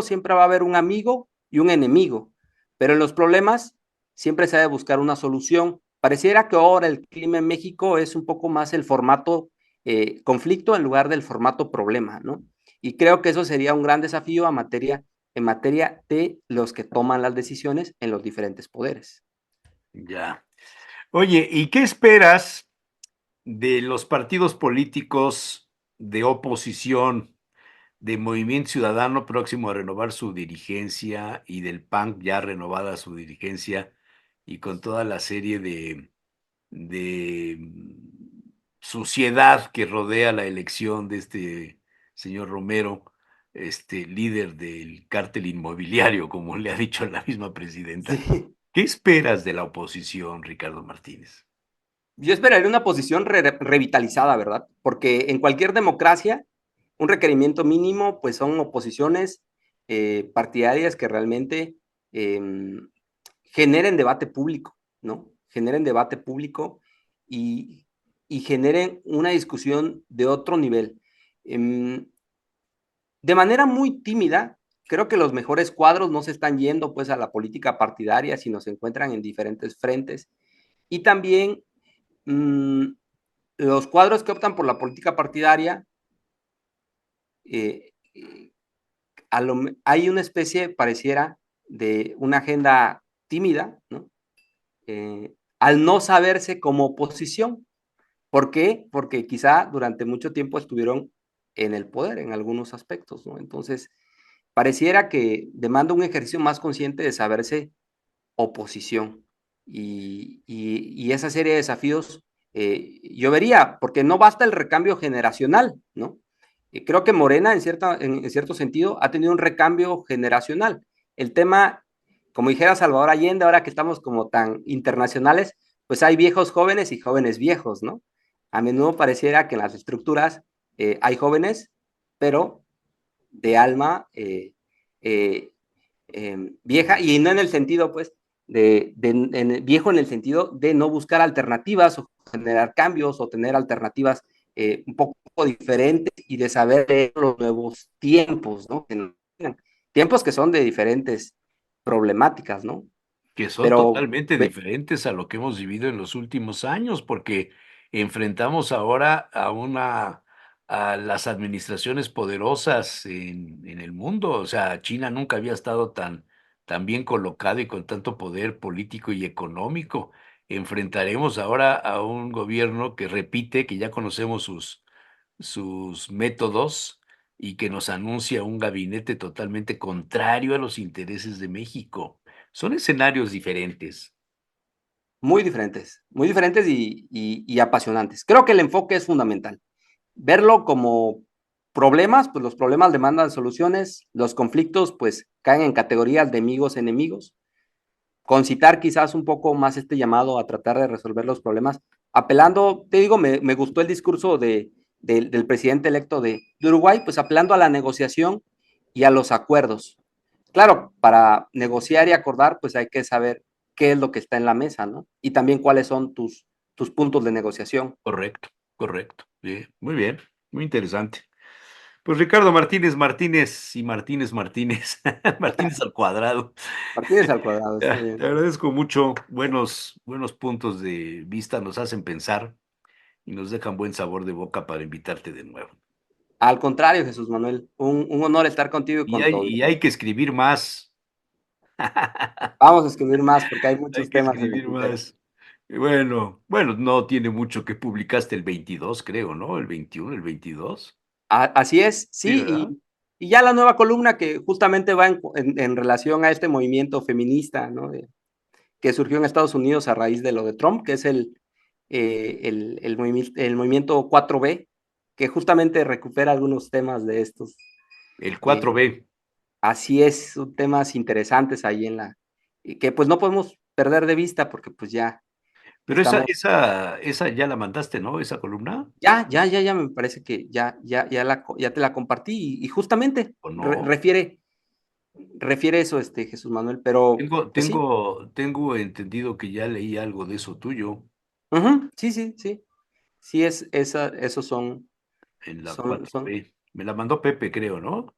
siempre va a haber un amigo y un enemigo, pero en los problemas siempre se ha de buscar una solución. Pareciera que ahora el clima en México es un poco más el formato conflicto en lugar del formato problema, ¿no? Y creo que eso sería un gran desafío en materia de los que toman las decisiones en los diferentes poderes. Ya. Oye, ¿y qué esperas de los partidos políticos de oposición, de Movimiento Ciudadano próximo a renovar su dirigencia y del PAN ya renovada su dirigencia y con toda la serie de suciedad que rodea la elección de este señor Romero, líder del cártel inmobiliario, como le ha dicho la misma presidenta? Sí. ¿Qué esperas de la oposición, Ricardo Martínez? Yo esperaría una posición revitalizada, ¿verdad? Porque en cualquier democracia, un requerimiento mínimo, pues son oposiciones partidarias que realmente eh, generen debate público, ¿no? Generen debate público y, y generen una discusión de otro nivel. De manera muy tímida, creo que los mejores cuadros no se están yendo pues a la política partidaria, sino se encuentran en diferentes frentes. Y también los cuadros que optan por la política partidaria, eh, hay una especie, pareciera, de una agenda tímida, ¿no? Al no saberse como oposición. ¿Por qué? Porque quizá durante mucho tiempo estuvieron en el poder en algunos aspectos, ¿no? Entonces, pareciera que demanda un ejercicio más consciente de saberse oposición. Y esa serie de desafíos yo vería, porque no basta el recambio generacional, ¿no? Creo que Morena, en cierto sentido, ha tenido un recambio generacional. El tema, como dijera Salvador Allende, ahora que estamos como tan internacionales, pues hay viejos jóvenes y jóvenes viejos, ¿no? A menudo pareciera que en las estructuras hay jóvenes, pero de alma vieja, y no en el sentido, pues, viejo en el sentido de no buscar alternativas o generar cambios o tener alternativas un poco diferentes y de saber de los nuevos tiempos, ¿no? Tiempos que son de diferentes problemáticas, ¿no? Que son Pero totalmente diferentes a lo que hemos vivido en los últimos años, porque enfrentamos ahora a las administraciones poderosas en el mundo. O sea, China nunca había estado tan bien colocado y con tanto poder político y económico. Enfrentaremos ahora a un gobierno que repite, que ya conocemos sus métodos y que nos anuncia un gabinete totalmente contrario a los intereses de México. Son escenarios diferentes. muy diferentes y apasionantes. Creo que el enfoque es fundamental. Verlo como problemas, pues los problemas demandan soluciones, los conflictos pues caen en categorías de amigos, enemigos, concitar quizás un poco más este llamado a tratar de resolver los problemas, apelando, te digo, me gustó el discurso del presidente electo de Uruguay, pues apelando a la negociación y a los acuerdos. Claro, para negociar y acordar, pues hay que saber qué es lo que está en la mesa, ¿no? Y también cuáles son tus puntos de negociación. Correcto, correcto. Bien, muy interesante. Pues Ricardo Martínez Martínez y Martínez Martínez, Martínez al cuadrado. Martínez al cuadrado, está Te bien. agradezco mucho, buenos puntos de vista, nos hacen pensar y nos dejan buen sabor de boca para invitarte de nuevo. Al contrario, Jesús Manuel, un honor estar contigo y Y con hay, todo. y hay que escribir más. Vamos a escribir más porque hay Hay muchos que temas en el escribir tintero. más. Bueno, no tiene mucho que publicaste el 22, creo, ¿no? El 21, el 22. Así es, Sí, sí, ¿verdad? y ya la nueva columna que justamente va en relación a este movimiento feminista, ¿no? Que surgió en Estados Unidos a raíz de lo de Trump, que es el movimiento 4B, que justamente recupera algunos temas de estos. El Eh, 4B. Así es, son temas interesantes ahí y que pues no podemos perder de vista porque pues ya Pero esa, estamos, esa, esa ya la mandaste, ¿no? Esa columna, ya me parece que ya te la compartí y justamente ¿o no? refiere eso, Jesús Manuel, pero Tengo, pues sí, tengo, tengo entendido que ya leí algo de eso tuyo ujú, sí, sí, sí, sí esos en la son, 4B. Me la mandó Pepe, creo, ¿no?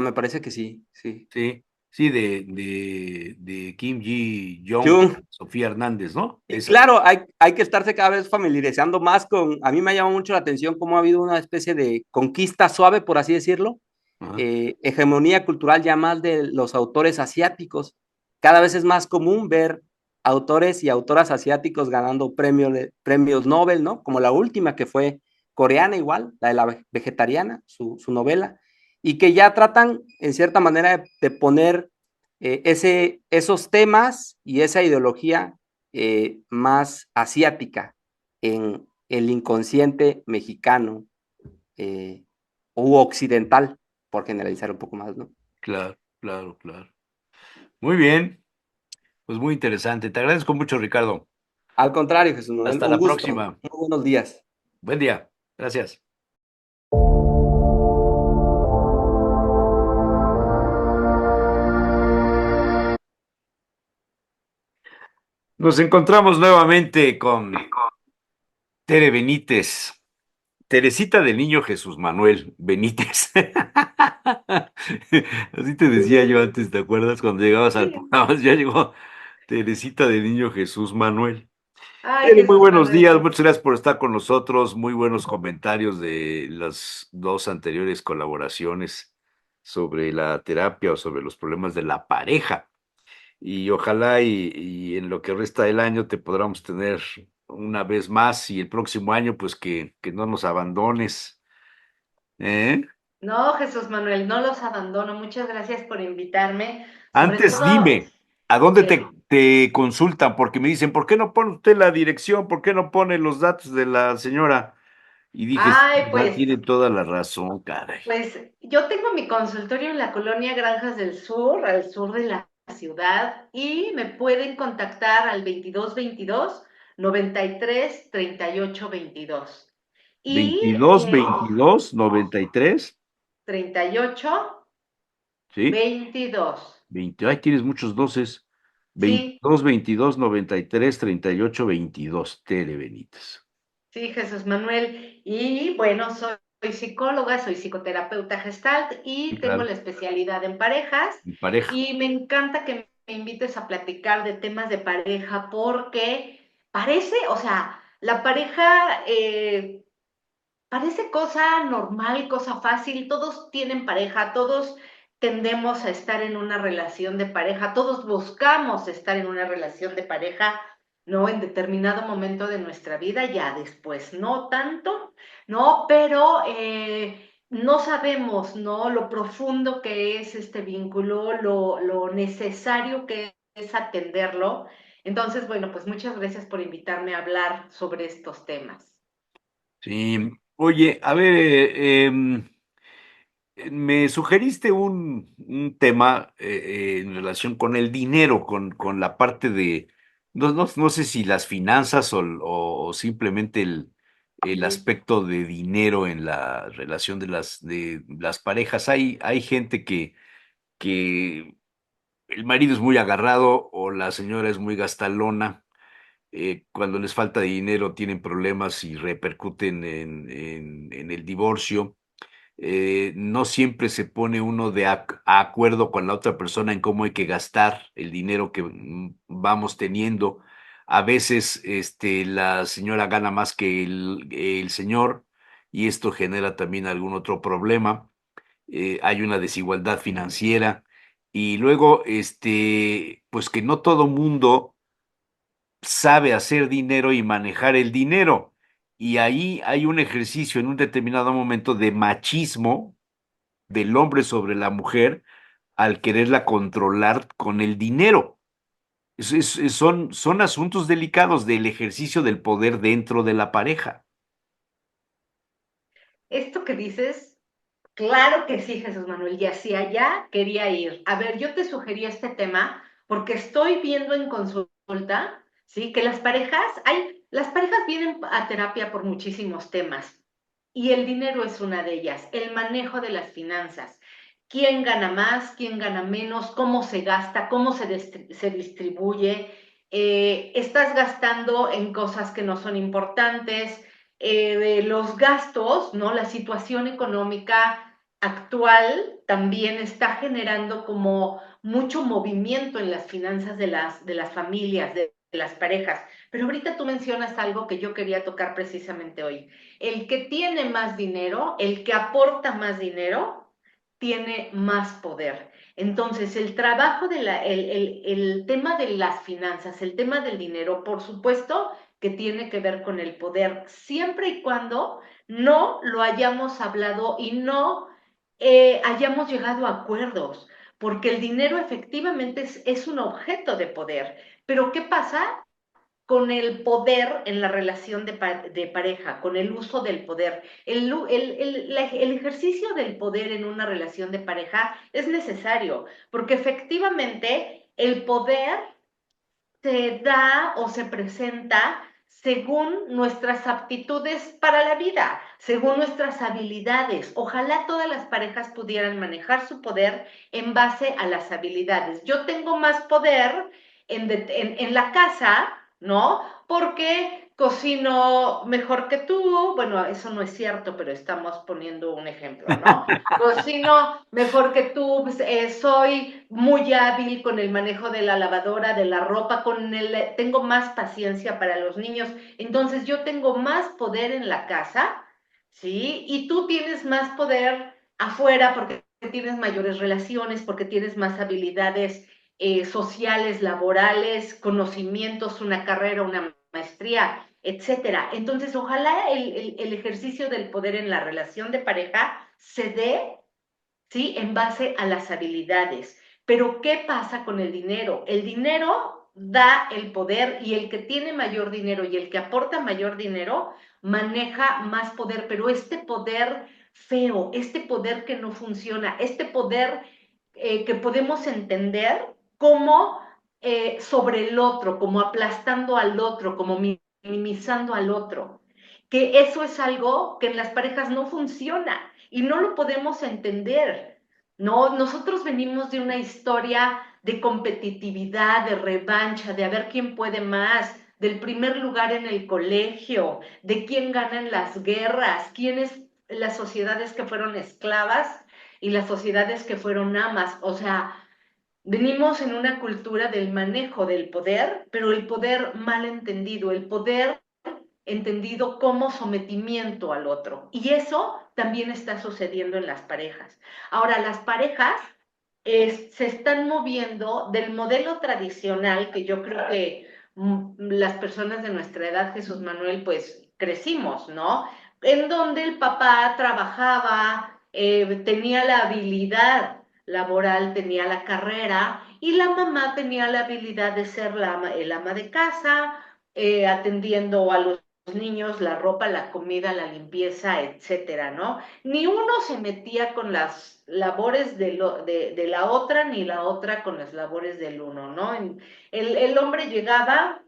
me parece que sí, sí. Sí, sí, de Kim Ji Jong, Jung, Sofía Hernández, ¿no? y Esa. claro, hay que estarse cada vez familiarizando más a mí me ha llamado mucho la atención cómo ha habido una especie de conquista suave, por así decirlo, Ajá. hegemonía cultural ya más de los autores asiáticos. Cada vez es más común ver autores y autoras asiáticos ganando premios Nobel, ¿no? Como la última que fue coreana igual, la de la vegetariana, su novela, y que ya tratan en cierta manera de poner esos temas y esa ideología más asiática en el inconsciente mexicano u occidental, por generalizar un poco más, ¿no? Claro, claro, claro. Muy bien, pues muy interesante. Te agradezco mucho, Ricardo. Al contrario, Jesús Manuel, Hasta un la gusto. próxima. Muy buenos días. Buen día. Gracias. Nos encontramos nuevamente con Tere Benítez. Teresita del Niño Jesús Manuel Benítez. Así te decía yo antes, ¿te acuerdas? Cuando llegabas al Sí. programa, ya llegó Teresita del Niño Jesús Manuel. Ay, Tere, muy Jesús buenos Manuel, días, muchas gracias por estar con nosotros. Muy buenos comentarios de las dos anteriores colaboraciones sobre la terapia o sobre los problemas de la pareja. Y ojalá y en lo que resta del año te podamos tener una vez más y el próximo año, pues que no nos abandones. ¿Eh? no, Jesús Manuel, no los abandono. Muchas gracias por invitarme. Sobre Antes todo, dime, ¿a dónde que, te consultan? Porque me dicen, ¿por qué no pone usted la dirección? ¿Por qué no pone los datos de la señora? Y dije, sí, ay, ya tiene toda la razón, caray. pues yo tengo mi consultorio en la colonia Granjas del Sur, al sur de la ciudad, y me pueden contactar al 2222 93 38 22. Y 22 22 93, 38 ¿sí? 22. 20, ay, tienes muchos doces. Sí, 22 22 93 38 22, Tere Benítez. sí, Jesús Manuel. Y bueno, soy psicóloga, soy psicoterapeuta gestalt Sí, y tengo claro. la especialidad en parejas. Mi pareja. Y me encanta que me invites a platicar de temas de pareja porque parece, o sea, la pareja parece cosa normal, cosa fácil, todos tienen pareja, todos tendemos a estar en una relación de pareja, todos buscamos estar en una relación de pareja, ¿no? En determinado momento de nuestra vida, ya después no tanto, ¿no? Pero no sabemos, ¿no? Lo profundo que es este vínculo, lo necesario que es atenderlo. Entonces, bueno, pues muchas gracias por invitarme a hablar sobre estos temas. Sí. Oye, a ver, me sugeriste un tema en relación con el dinero, con la parte de, no sé si las finanzas o simplemente el aspecto de dinero en la relación de las parejas. Hay gente que el marido es muy agarrado o la señora es muy gastalona. Cuando les falta dinero tienen problemas y repercuten en el divorcio. No siempre se pone uno a acuerdo con la otra persona en cómo hay que gastar el dinero que vamos teniendo. A veces la señora gana más que el señor y esto genera también algún otro problema. Hay una desigualdad financiera y luego, pues que no todo mundo sabe hacer dinero y manejar el dinero. Y ahí hay un ejercicio en un determinado momento de machismo del hombre sobre la mujer al quererla controlar con el dinero. Son asuntos delicados del ejercicio del poder dentro de la pareja. Esto que dices, claro que sí, Jesús Manuel, y hacia allá quería ir. A ver, yo te sugerí este tema porque estoy viendo en consulta, ¿sí? Que las parejas vienen a terapia por muchísimos temas y el dinero es una de ellas, el manejo de las finanzas. ¿Quién gana más? ¿Quién gana menos? ¿Cómo se gasta? ¿Cómo se distribuye? ¿Estás gastando en cosas que no son importantes? De los gastos, ¿no? La situación económica actual también está generando como mucho movimiento en las finanzas de las familias, de las parejas. Pero ahorita tú mencionas algo que yo quería tocar precisamente hoy. El que tiene más dinero, el que aporta más dinero, tiene más poder. Entonces, el trabajo el tema de las finanzas, el tema del dinero, por supuesto, que tiene que ver con el poder, siempre y cuando no lo hayamos hablado y no hayamos llegado a acuerdos, porque el dinero efectivamente es un objeto de poder. Pero ¿qué pasa con el poder en la relación de pareja, con el uso del poder? El ejercicio del poder en una relación de pareja es necesario, porque efectivamente el poder se da o se presenta según nuestras aptitudes para la vida, según nuestras habilidades. Ojalá todas las parejas pudieran manejar su poder en base a las habilidades. Yo tengo más poder en la casa, ¿no? Porque cocino mejor que tú. Bueno, eso no es cierto, pero estamos poniendo un ejemplo, ¿no? Cocino mejor que tú, pues, soy muy hábil con el manejo de la lavadora, de la ropa, tengo más paciencia para los niños, entonces yo tengo más poder en la casa, ¿sí? Y tú tienes más poder afuera porque tienes mayores relaciones, porque tienes más habilidades sociales, laborales, conocimientos, una carrera, una maestría, etcétera. Entonces, ojalá el ejercicio del poder en la relación de pareja se dé, ¿sí? En base a las habilidades. Pero ¿qué pasa con el dinero? El dinero da el poder y el que tiene mayor dinero y el que aporta mayor dinero maneja más poder, pero este poder feo, este poder que no funciona, este poder que podemos entender como sobre el otro, como aplastando al otro, como minimizando al otro, que eso es algo que en las parejas no funciona y no lo podemos entender, ¿no? Nosotros venimos de una historia de competitividad, de revancha, de a ver quién puede más, del primer lugar en el colegio, de quién gana en las guerras, quiénes las sociedades que fueron esclavas y las sociedades que fueron amas. O sea, venimos en una cultura del manejo del poder, pero el poder mal entendido, el poder entendido como sometimiento al otro. Y eso también está sucediendo en las parejas. Ahora, las parejas se están moviendo del modelo tradicional que yo creo que las personas de nuestra edad, Jesús Manuel, pues crecimos, ¿no? En donde el papá trabajaba, tenía la habilidad laboral, tenía la carrera y la mamá tenía la habilidad de ser el ama de casa, atendiendo a los niños, la ropa, la comida, la limpieza, etcétera, ¿no? Ni uno se metía con las labores de la otra, ni la otra con las labores del uno, ¿no? El hombre llegaba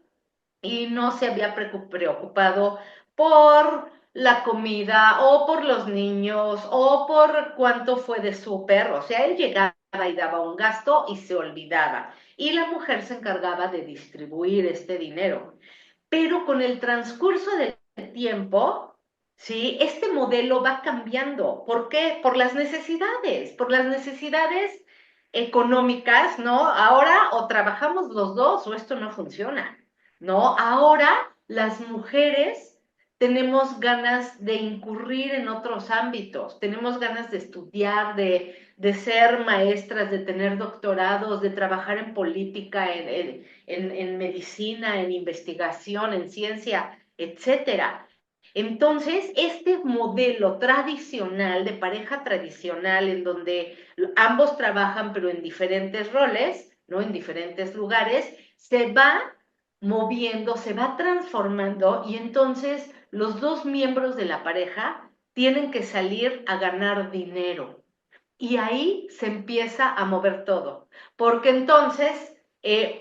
y no se había preocupado por la comida o por los niños o por cuánto fue de súper, o sea, él llegaba y daba un gasto y se olvidaba. Y la mujer se encargaba de distribuir este dinero. Pero con el transcurso del tiempo, ¿sí? Este modelo va cambiando. ¿Por qué? Por las necesidades económicas, ¿no? Ahora o trabajamos los dos o esto no funciona, ¿no? Ahora las mujeres tenemos ganas de incurrir en otros ámbitos, tenemos ganas de estudiar, de ser maestras, de tener doctorados, de trabajar en política, en medicina, en investigación, en ciencia, etcétera. Entonces, este modelo tradicional, de pareja tradicional, en donde ambos trabajan pero en diferentes roles, ¿no? En diferentes lugares, se va moviendo, se va transformando y entonces los dos miembros de la pareja tienen que salir a ganar dinero. Y ahí se empieza a mover todo, porque entonces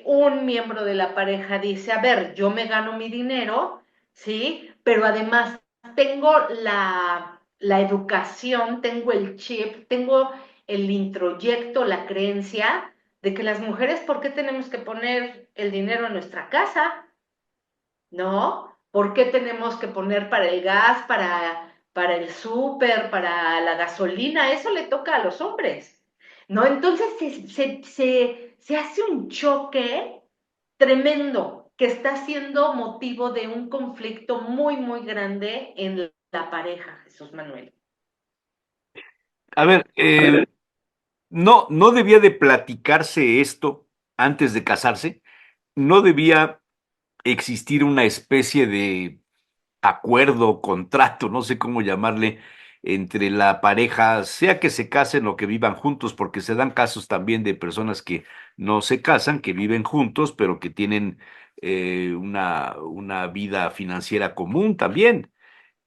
un miembro de la pareja dice, a ver, yo me gano mi dinero, ¿sí? Pero además tengo la educación, tengo el chip, tengo el introyecto, la creencia de que las mujeres, ¿por qué tenemos que poner el dinero en nuestra casa? ¿No? ¿Por qué tenemos que poner para el gas, para el súper, para la gasolina? Eso le toca a los hombres, ¿no? Entonces se hace un choque tremendo que está siendo motivo de un conflicto muy, muy grande en la pareja, Jesús Manuel. A ver, no debía de platicarse esto antes de casarse, no debía existir una especie de acuerdo, contrato, no sé cómo llamarle, entre la pareja, sea que se casen o que vivan juntos, porque se dan casos también de personas que no se casan, que viven juntos, pero que tienen una vida financiera común también.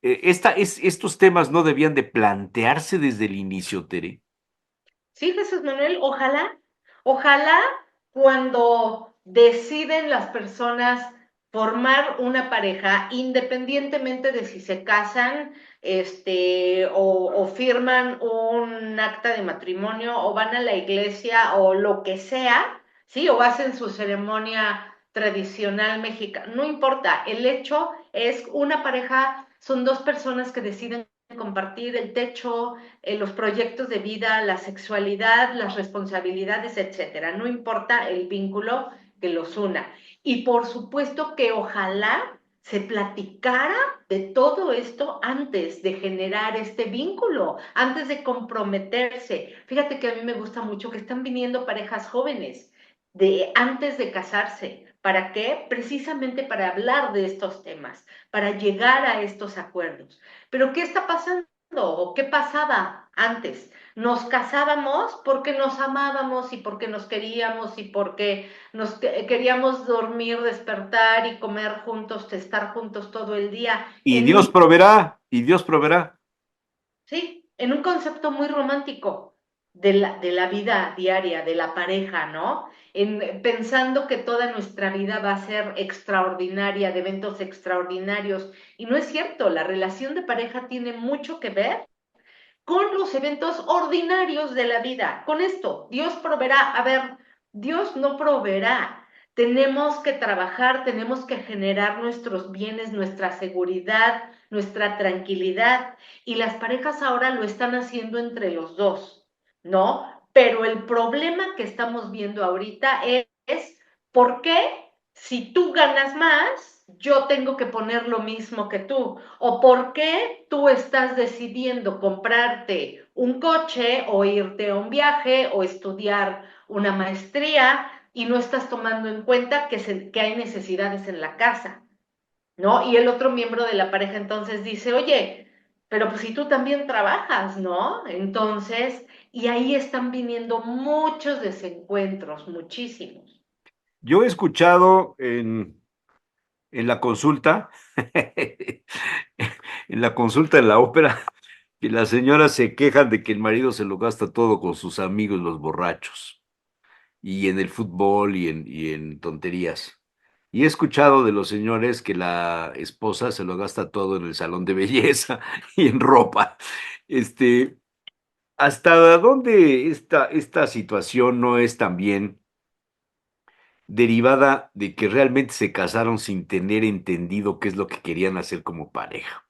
Estos temas no debían de plantearse desde el inicio, Tere. Sí, Jesús Manuel, ojalá cuando deciden las personas formar una pareja, independientemente de si se casan, o firman un acta de matrimonio, o van a la iglesia, o lo que sea, sí, o hacen su ceremonia tradicional mexicana, no importa, el hecho es una pareja, son dos personas que deciden compartir el techo, los proyectos de vida, la sexualidad, las responsabilidades, etcétera. No importa el vínculo que los una. Y por supuesto que ojalá se platicara de todo esto antes de generar este vínculo, antes de comprometerse. Fíjate que a mí me gusta mucho que están viniendo parejas jóvenes antes de casarse. ¿Para qué? Precisamente para hablar de estos temas, para llegar a estos acuerdos. Pero ¿qué está pasando? ¿O qué pasaba antes? Nos casábamos porque nos amábamos y porque nos queríamos y porque queríamos dormir, despertar y comer juntos, estar juntos todo el día. Y Dios proveerá, y Dios proveerá. Sí, en un concepto muy romántico de la vida diaria, de la pareja, ¿no? Pensando que toda nuestra vida va a ser extraordinaria, de eventos extraordinarios. Y no es cierto, la relación de pareja tiene mucho que ver con los eventos ordinarios de la vida. Con esto, Dios proveerá. A ver, Dios no proveerá. Tenemos que trabajar, tenemos que generar nuestros bienes, nuestra seguridad, nuestra tranquilidad. Y las parejas ahora lo están haciendo entre los dos, ¿no? Pero el problema que estamos viendo ahorita es ¿por qué si tú ganas más, yo tengo que poner lo mismo que tú? ¿O por qué tú estás decidiendo comprarte un coche o irte a un viaje o estudiar una maestría y no estás tomando en cuenta que hay necesidades en la casa, ¿no? Y el otro miembro de la pareja entonces dice, oye, pero pues si tú también trabajas, ¿no? Entonces, y ahí están viniendo muchos desencuentros, muchísimos. Yo he escuchado en la consulta, en la consulta en la ópera, que las señoras se quejan de que el marido se lo gasta todo con sus amigos los borrachos, y en el fútbol y en tonterías. Y he escuchado de los señores que la esposa se lo gasta todo en el salón de belleza y en ropa. Este, ¿Hasta dónde esta situación no es también derivada de que realmente se casaron sin tener entendido qué es lo que querían hacer como pareja?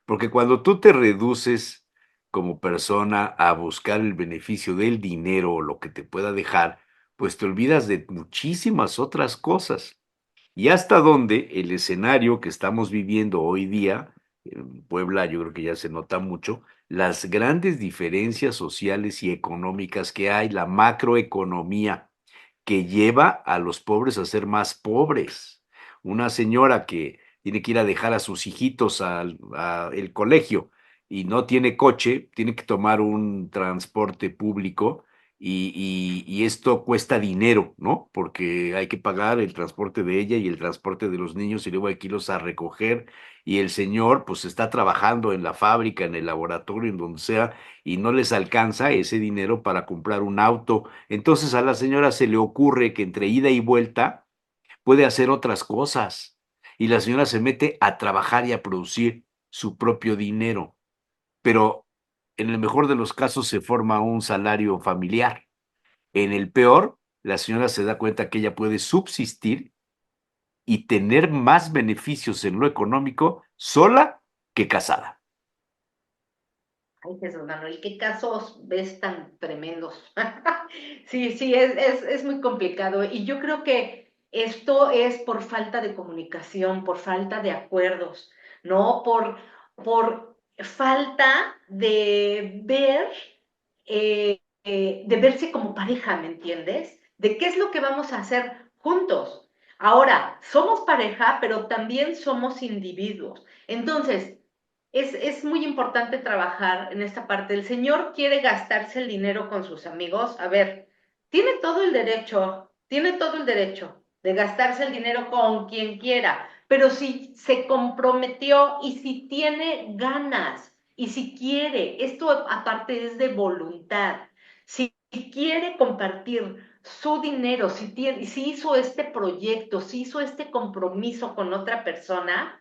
Porque cuando tú te reduces como persona a buscar el beneficio del dinero o lo que te pueda dejar, pues te olvidas de muchísimas otras cosas. Y hasta dónde el escenario que estamos viviendo hoy día En Puebla yo creo que ya se nota mucho las grandes diferencias sociales y económicas que hay, la macroeconomía que lleva a los pobres a ser más pobres. Una señora que tiene que ir a dejar a sus hijitos a el colegio y no tiene coche, tiene que tomar un transporte público y esto cuesta dinero, ¿no? Porque hay que pagar el transporte de ella y el transporte de los niños y luego hay que irlos a recoger y el señor pues está trabajando en la fábrica, en el laboratorio, en donde sea, y no les alcanza ese dinero para comprar un auto. Entonces a la señora se le ocurre que entre ida y vuelta puede hacer otras cosas y la señora se mete a trabajar y a producir su propio dinero, pero en el mejor de los casos se forma un salario familiar. En el peor, la señora se da cuenta que ella puede subsistir y tener más beneficios en lo económico sola que casada. Ay, Jesús Manuel, qué casos ves tan tremendos. Sí, es muy complicado. Y yo creo que esto es por falta de comunicación, por falta de acuerdos, ¿no? Por falta de verse como pareja, ¿me entiendes? De qué es lo que vamos a hacer juntos. Ahora, somos pareja, pero también somos individuos. Entonces, es muy importante trabajar en esta parte. El señor quiere gastarse el dinero con sus amigos. A ver, tiene todo el derecho de gastarse el dinero con quien quiera, pero si se comprometió y si tiene ganas y si quiere, esto aparte es de voluntad, si quiere compartir su dinero, si hizo este proyecto, si hizo este compromiso con otra persona,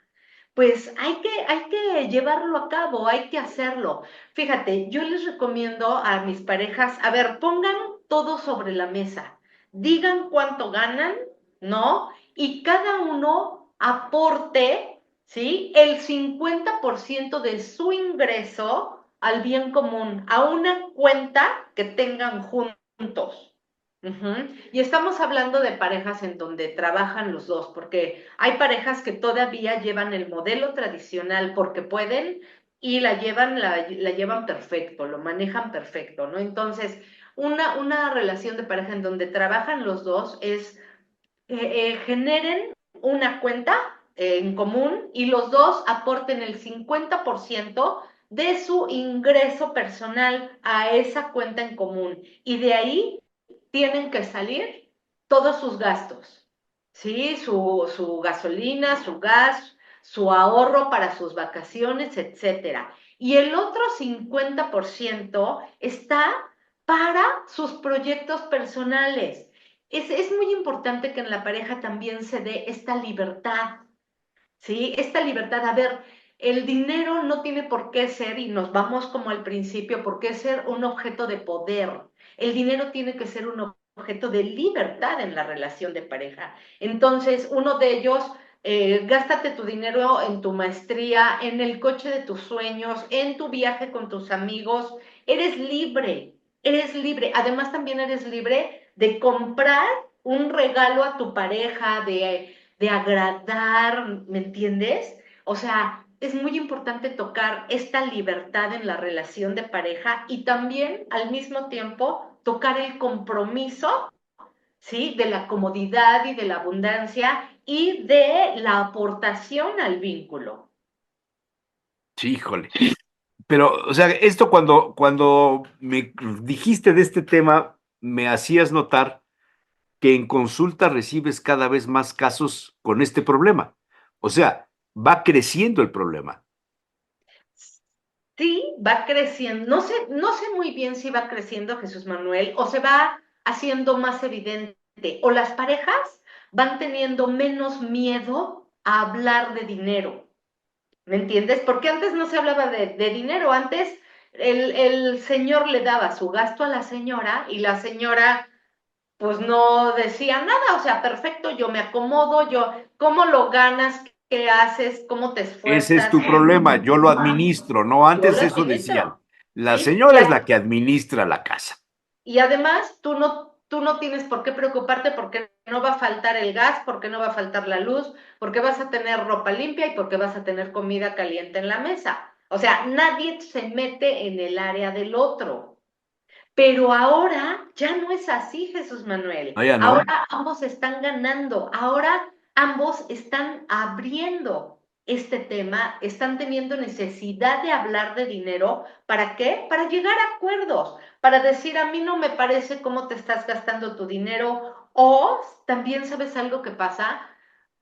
pues hay que llevarlo a cabo, hay que hacerlo. Fíjate, yo les recomiendo a mis parejas, a ver, pongan todo sobre la mesa, digan cuánto ganan, ¿no? Y cada uno aporte, ¿sí? El 50% de su ingreso al bien común, a una cuenta que tengan juntos. Ujú. Y estamos hablando de parejas en donde trabajan los dos, porque hay parejas que todavía llevan el modelo tradicional porque pueden y la llevan perfecto, lo manejan perfecto, ¿no? Entonces, una relación de pareja en donde trabajan los dos es generen una cuenta en común y los dos aporten el 50% de su ingreso personal a esa cuenta en común. Y de ahí tienen que salir todos sus gastos, ¿sí? Su gasolina, su gas, su ahorro para sus vacaciones, etcétera. Y el otro 50% está para sus proyectos personales. Es muy importante que en la pareja también se dé esta libertad, ¿sí? Esta libertad, a ver, el dinero no tiene por qué ser, y nos vamos como al principio, por qué ser un objeto de poder. El dinero tiene que ser un objeto de libertad en la relación de pareja. Entonces, uno de ellos, gástate tu dinero en tu maestría, en el coche de tus sueños, en tu viaje con tus amigos. Eres libre, eres libre. Además, también eres libre de comprar un regalo a tu pareja, de agradar, ¿me entiendes? O sea, es muy importante tocar esta libertad en la relación de pareja y también al mismo tiempo tocar el compromiso, ¿sí? De la comodidad y de la abundancia y de la aportación al vínculo. Sí, híjole. Pero, o sea, esto cuando me dijiste de este tema, me hacías notar que en consulta recibes cada vez más casos con este problema. O sea, va creciendo el problema. Sí, va creciendo. No sé muy bien si va creciendo Jesús Manuel o se va haciendo más evidente o las parejas van teniendo menos miedo a hablar de dinero. ¿Me entiendes? Porque antes no se hablaba de dinero, antes el señor le daba su gasto a la señora y la señora pues no decía nada, o sea, perfecto, yo me acomodo, ¿cómo lo ganas? ¿Qué haces? ¿Cómo te Ese es esfuerzas? tu problema, yo lo administro, ¿no? Yo Antes lo eso decían. administro, La ¿sí? Y, señora es la que administra la casa. y además tú no tú no tienes por qué preocuparte porque no va a faltar el gas, porque no va a faltar la luz, porque vas a tener ropa limpia y porque vas a tener comida caliente en la mesa. O sea, nadie se mete en el área del otro. Pero ahora ya no es así, Jesús Manuel. No, ya no. Ahora ambos están ganando, ahora ambos están abriendo este tema, están teniendo necesidad de hablar de dinero. ¿Para qué? Para llegar a acuerdos, para decir, a mí no me parece cómo te estás gastando tu dinero. O también sabes algo que pasa.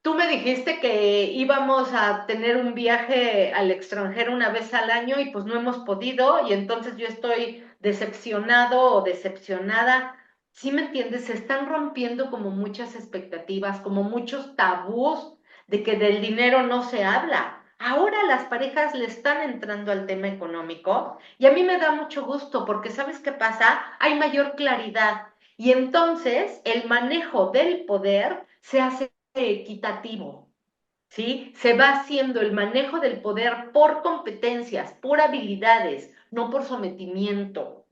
Tú me dijiste que íbamos a tener un viaje al extranjero una vez al año y pues no hemos podido y entonces yo estoy decepcionado o decepcionada. ¿Sí me entiendes? Se están rompiendo como muchas expectativas, como muchos tabús de que del dinero no se habla. Ahora las parejas le están entrando al tema económico y a mí me da mucho gusto porque ¿sabes qué pasa? Hay mayor claridad y entonces el manejo del poder se hace equitativo, ¿sí? Se va haciendo el manejo del poder por competencias, por habilidades, no por sometimiento.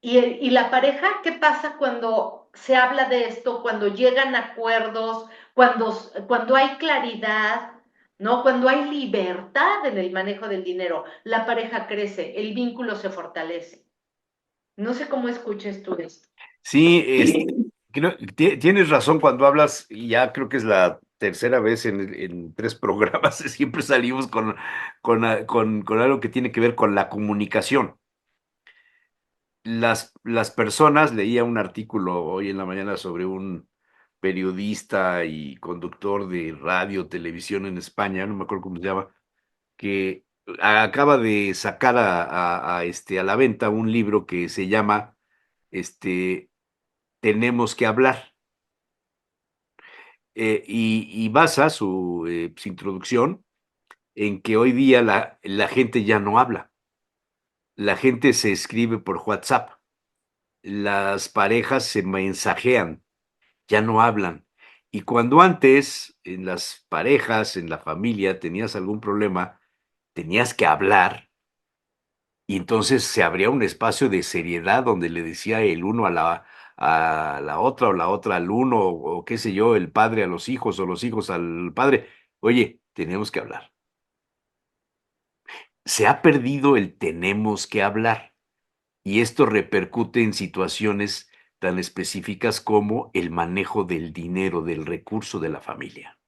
Y la pareja, ¿qué pasa cuando se habla de esto, cuando llegan a acuerdos, cuando hay claridad, ¿no? Cuando hay libertad en el manejo del dinero, la pareja crece, el vínculo se fortalece. No sé cómo escuches tú esto. Sí, tienes razón cuando hablas, y ya creo que es la tercera vez en 3 programas, siempre salimos con algo que tiene que ver con la comunicación. Las personas, leía un artículo hoy en la mañana sobre un periodista y conductor de radio, televisión en España, no me acuerdo cómo se llama, que acaba de sacar a la venta un libro que se llama Tenemos que hablar. Y basa su introducción en que hoy día la gente ya no habla, la gente se escribe por WhatsApp, las parejas se mensajean, ya no hablan. Y cuando antes en las parejas, en la familia, tenías algún problema, tenías que hablar, y entonces se abría un espacio de seriedad donde le decía el uno a la otra, o la otra al uno, o qué sé yo, el padre a los hijos, o los hijos al padre. Oye, tenemos que hablar. Se ha perdido el tenemos que hablar, y esto repercute en situaciones tan específicas como el manejo del dinero, del recurso de la familia.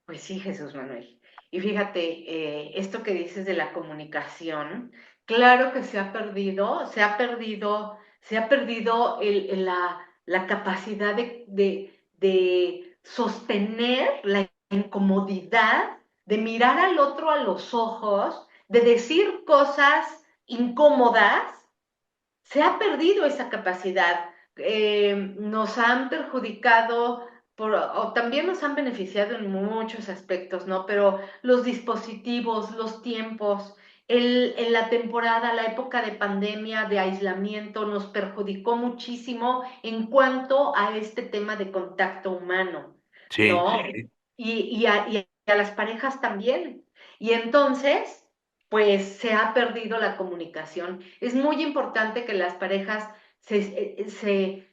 Pues sí, Jesús Manuel. Y fíjate, esto que dices de la comunicación, claro que se ha perdido la capacidad de sostener la incomodidad, de mirar al otro a los ojos, de decir cosas incómodas. Se ha perdido esa capacidad. Nos han perjudicado o también nos han beneficiado en muchos aspectos, ¿no? Pero los dispositivos, los tiempos, en la temporada, la época de pandemia, de aislamiento, nos perjudicó muchísimo en cuanto a este tema de contacto humano, Sí, ¿no? Y a las parejas también. Y entonces pues se ha perdido la comunicación. Es muy importante que las parejas se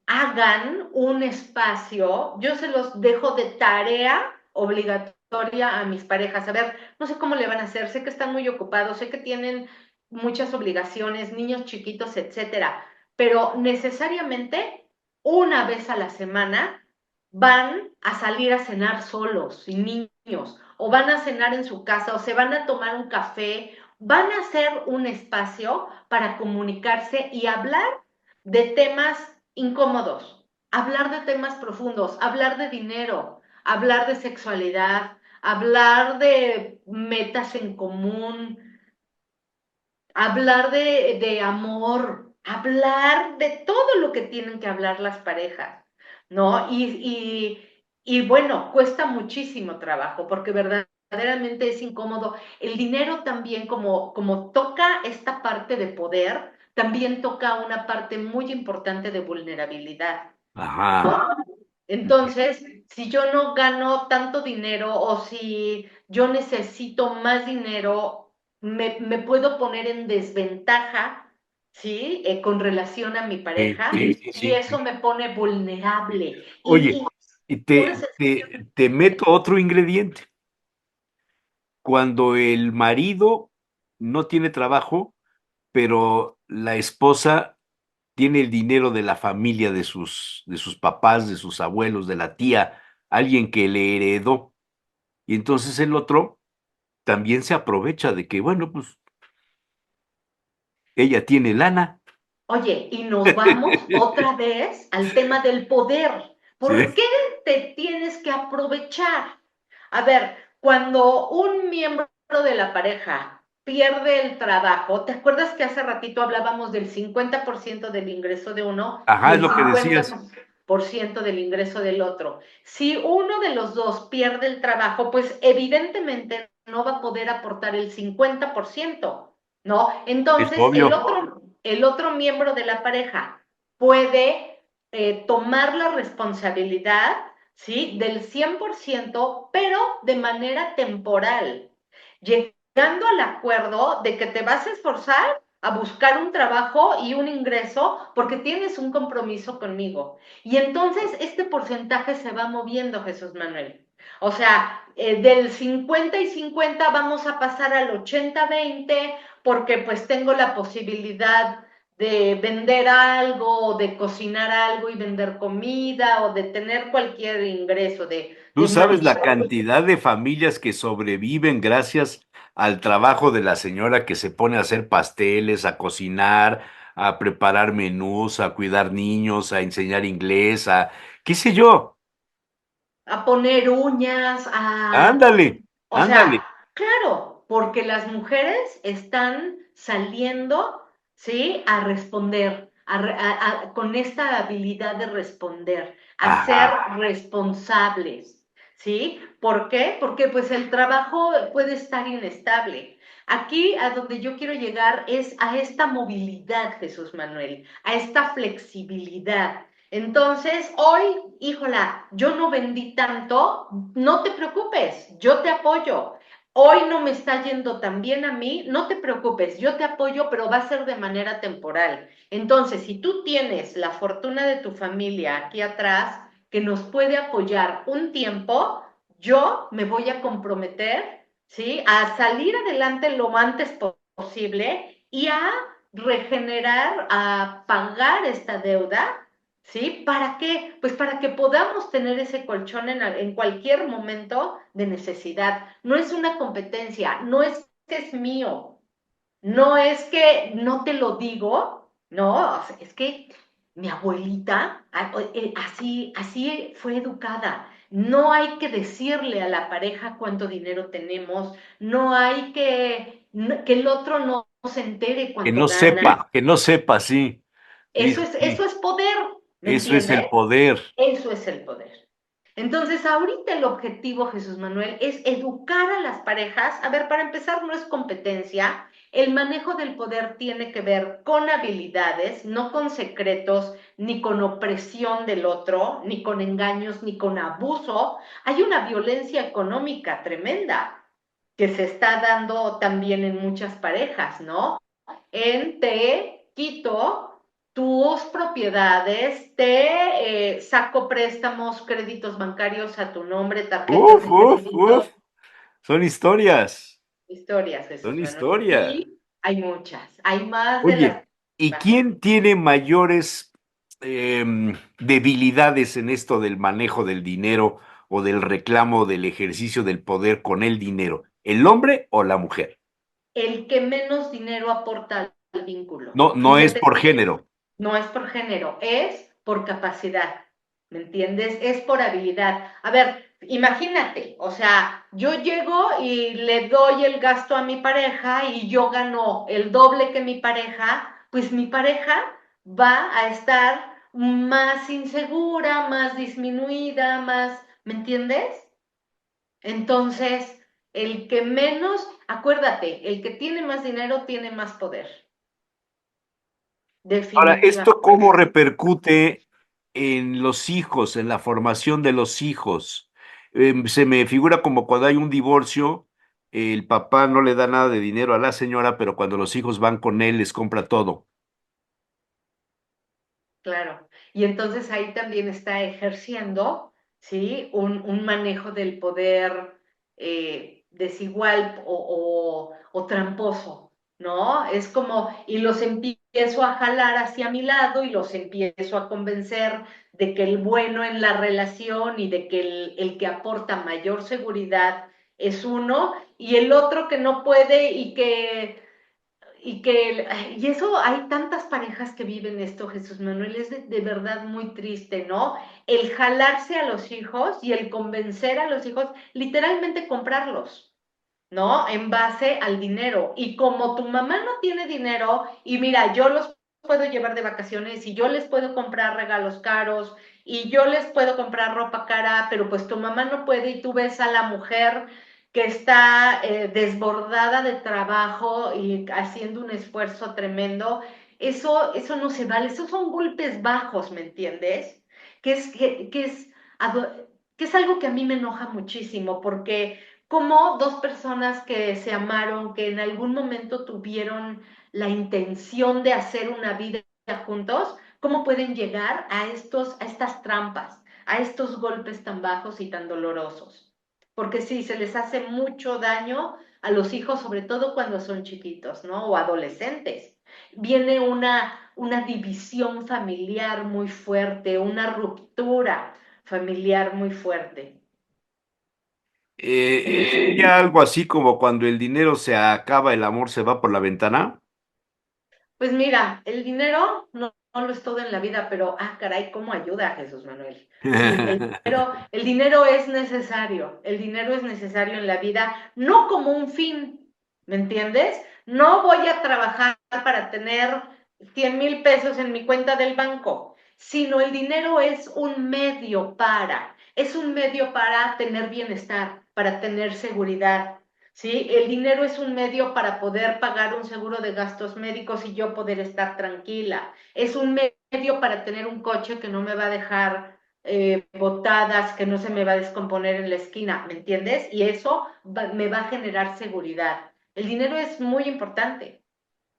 hagan un espacio. Yo se los dejo de tarea obligatoria a mis parejas. A ver, no sé cómo le van a hacer, sé que están muy ocupados, sé que tienen muchas obligaciones, niños chiquitos, etcétera, pero necesariamente una vez a la semana van a salir a cenar solos, sin niños, o van a cenar en su casa, o se van a tomar un café, van a hacer un espacio para comunicarse y hablar de temas incómodos, hablar de temas profundos, hablar de dinero, hablar de sexualidad, hablar de metas en común, hablar de amor, hablar de todo lo que tienen que hablar las parejas, ¿no? Y bueno, cuesta muchísimo trabajo porque verdaderamente es incómodo. El dinero también, como toca esta parte de poder, también toca una parte muy importante de vulnerabilidad, ajá. ¿no? Entonces, si yo no gano tanto dinero o si yo necesito más dinero, me puedo poner en desventaja ¿sí? Con relación a mi Sí, pareja, sí, sí, y sí. eso me pone vulnerable. Oye, y Una sensación te meto otro ingrediente. Cuando el marido no tiene trabajo, pero la esposa tiene el dinero de la familia, de sus papás, de sus abuelos, de la tía, alguien que le heredó. Y entonces el otro también se aprovecha de que, bueno, pues ella tiene lana. Oye, y nos vamos otra vez al tema del poder. ¿Por Sí. qué te tienes que aprovechar? A ver, cuando un miembro de la pareja pierde el trabajo, ¿te acuerdas que hace ratito hablábamos del 50% del ingreso de uno y Ajá, es el lo que cincuenta decías. por ciento del ingreso del otro? Si uno de los dos pierde el trabajo, pues evidentemente no va a poder aportar el 50%, ¿no? Es Entonces, obvio. el otro miembro de la pareja puede tomar la responsabilidad, ¿sí? Del 100%, pero de manera temporal, llegando al acuerdo de que te vas a esforzar a buscar un trabajo y un ingreso porque tienes un compromiso conmigo. Y entonces este porcentaje se va moviendo, Jesús Manuel. O sea, del 50 y 50 vamos a pasar al 80-20 porque pues tengo la posibilidad de vender algo, de cocinar algo y vender comida, o de tener cualquier ingreso, Tú de sabes la manejar. cantidad de familias que sobreviven gracias al trabajo de la señora que se pone a hacer pasteles, a cocinar, a preparar menús, a cuidar niños, a enseñar inglés, a qué sé yo. A poner uñas, Ándale, o sea, ándale. claro, porque las mujeres están saliendo, ¿sí? A responder, con esta habilidad de responder, a ser Ajá. responsables, ¿sí? ¿Por qué? Porque pues el trabajo puede estar inestable. Aquí a donde yo quiero llegar es a esta movilidad, Jesús Manuel, a esta flexibilidad. Entonces, hoy, híjola, yo no vendí tanto, no te preocupes, yo te apoyo. Hoy no me está yendo tan bien a mí, no te preocupes, yo te apoyo, pero va a ser de manera temporal. Entonces, si tú tienes la fortuna de tu familia aquí atrás que nos puede apoyar un tiempo, yo me voy a comprometer, ¿sí? A salir adelante lo antes posible y a regenerar, a pagar esta deuda. ¿Sí? ¿Para qué? Pues para que podamos tener ese colchón en cualquier momento de necesidad. No es una competencia, no es que es mío, no es que no te lo digo, no, o sea, es que mi abuelita así fue educada. No hay que decirle a la pareja cuánto dinero tenemos, no hay que el otro no se entere cuánto gana. Que no sepa, sí. Sí, sí, Eso sí. es poder, ¿me Eso es entiendes? el poder. Eso es el poder. Entonces, ahorita el objetivo, Jesús Manuel, es educar a las parejas. A ver, para empezar, no es competencia. El manejo del poder tiene que ver con habilidades, no con secretos, ni con opresión del otro, ni con engaños, ni con abuso. Hay una violencia económica tremenda que se está dando también en muchas parejas, ¿no? En te quito tus propiedades, te saco préstamos, créditos bancarios a tu nombre, tarjetas Uf, de uf, uf. crédito, Son historias. historias, Son Jesús Manuel. historias. Y hay muchas, hay más de las Oye, que ¿y imaginas. quién tiene mayores debilidades en esto del manejo del dinero o del reclamo del ejercicio del poder con el dinero? ¿El hombre o la mujer? El que menos dinero aporta al vínculo. No, no es Fíjate por que género. no es por género, es por capacidad, ¿me entiendes? Es por habilidad. A ver, imagínate, o sea, yo llego y le doy el gasto a mi pareja y yo gano el doble que mi pareja, pues mi pareja va a estar más insegura, más disminuida, más, ¿me entiendes? Entonces, el que menos, acuérdate, el que tiene más dinero tiene más poder, Ahora, ¿esto cómo definitivamente. repercute en los hijos, en la formación de los hijos? Se me figura como cuando hay un divorcio, el papá no le da nada de dinero a la señora, pero cuando los hijos van con él les compra todo. Claro. Y entonces ahí también está ejerciendo, ¿sí? Un manejo del poder desigual o tramposo, ¿no? Es como, y los empiezo a jalar hacia mi lado y los empiezo a convencer de que el bueno en la relación y de que el que aporta mayor seguridad es uno y el otro que no puede y eso hay tantas parejas que viven esto, Jesús Manuel, es de verdad muy triste, ¿no? El jalarse a los hijos y el convencer a los hijos, literalmente comprarlos, ¿no? En base al dinero. Y como tu mamá no tiene dinero, y mira, yo los puedo llevar de vacaciones y yo les puedo comprar regalos caros y yo les puedo comprar ropa cara, pero pues tu mamá no puede y tú ves a la mujer que está desbordada de trabajo y haciendo un esfuerzo tremendo, eso no se vale, esos son golpes bajos, ¿me entiendes? Que es, que es, que es algo que a mí me enoja muchísimo, porque como dos personas que se amaron, que en algún momento tuvieron la intención de hacer una vida juntos, ¿cómo pueden llegar a estas trampas, a estos golpes tan bajos y tan dolorosos? Porque sí, se les hace mucho daño a los hijos, sobre todo cuando son chiquitos, ¿no? O adolescentes. Viene una división familiar muy fuerte, una ruptura familiar muy fuerte. ¿Sería algo así como cuando el dinero se acaba, el amor se va por la ventana? Pues mira, el dinero no lo es todo en la vida, pero caray, ¿cómo ayuda a Jesús Manuel? Sí, el dinero es necesario, el dinero es necesario en la vida, no como un fin, ¿me entiendes? No voy a trabajar para tener 100,000 pesos en mi cuenta del banco, sino el dinero es un medio para tener bienestar, para tener seguridad, ¿sí? El dinero es un medio para poder pagar un seguro de gastos médicos y yo poder estar tranquila. Es un medio para tener un coche que no me va a dejar botadas, que no se me va a descomponer en la esquina, ¿me entiendes? Y eso me va a generar seguridad. El dinero es muy importante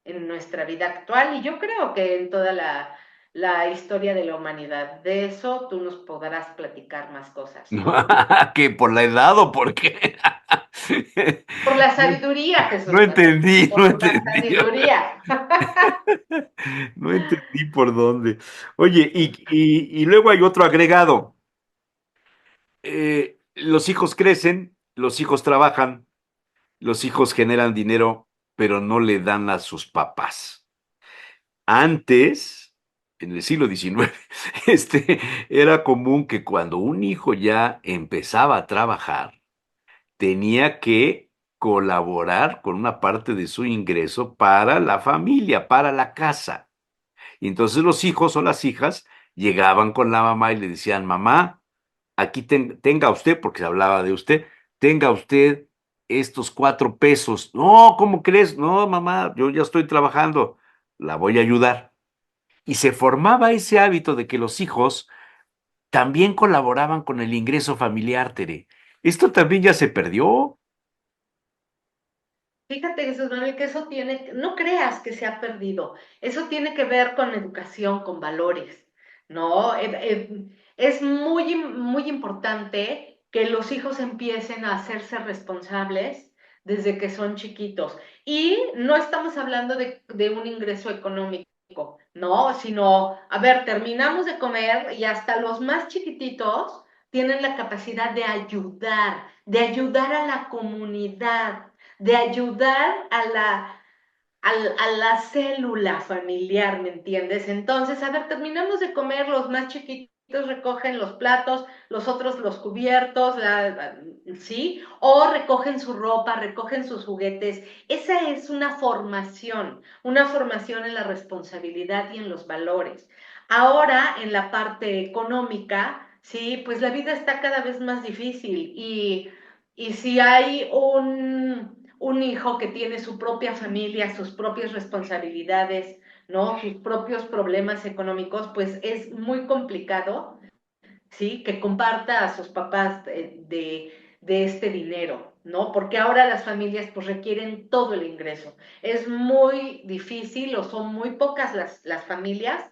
en nuestra vida actual y yo creo que en toda la historia de la humanidad. De eso tú nos podrás platicar más cosas. ¿Que por la edad o por qué? Por la sabiduría, No Jesús Manuel, entendí, no por la entendí. sabiduría. No entendí por dónde. Oye, y luego hay otro agregado. Los hijos crecen, los hijos trabajan, los hijos generan dinero, pero no le dan a sus papás. Antes, en el siglo XIX, era común que cuando un hijo ya empezaba a trabajar, tenía que colaborar con una parte de su ingreso para la familia, para la casa. Y entonces los hijos o las hijas llegaban con la mamá y le decían, mamá, aquí tenga usted, porque se hablaba de usted, tenga usted estos 4 pesos. No, ¿cómo crees? No, mamá, yo ya estoy trabajando, la voy a ayudar. Y se formaba ese hábito de que los hijos también colaboraban con el ingreso familiar, Tere. Esto también ya se perdió. Fíjate, Jesús Manuel, que eso tiene, no creas que se ha perdido, eso tiene que ver con educación, con valores, ¿no? Es muy importante que los hijos empiecen a hacerse responsables desde que son chiquitos. Y no estamos hablando de un ingreso económico, ¿no? Sino, a ver, terminamos de comer y hasta los más chiquititos tienen la capacidad de ayudar a la comunidad, de ayudar a la célula familiar, ¿me entiendes? Entonces, a ver, terminamos de comer, los más chiquitos recogen los platos, los otros los cubiertos, ¿sí? O recogen su ropa, recogen sus juguetes. Esa es una formación en la responsabilidad y en los valores. Ahora, en la parte económica, sí, pues la vida está cada vez más difícil y si hay un hijo que tiene su propia familia, sus propias responsabilidades, ¿no? Sus propios problemas económicos, pues es muy complicado, ¿sí? Que comparta a sus papás de este dinero, ¿no? Porque ahora las familias pues requieren todo el ingreso. Es muy difícil o son muy pocas las familias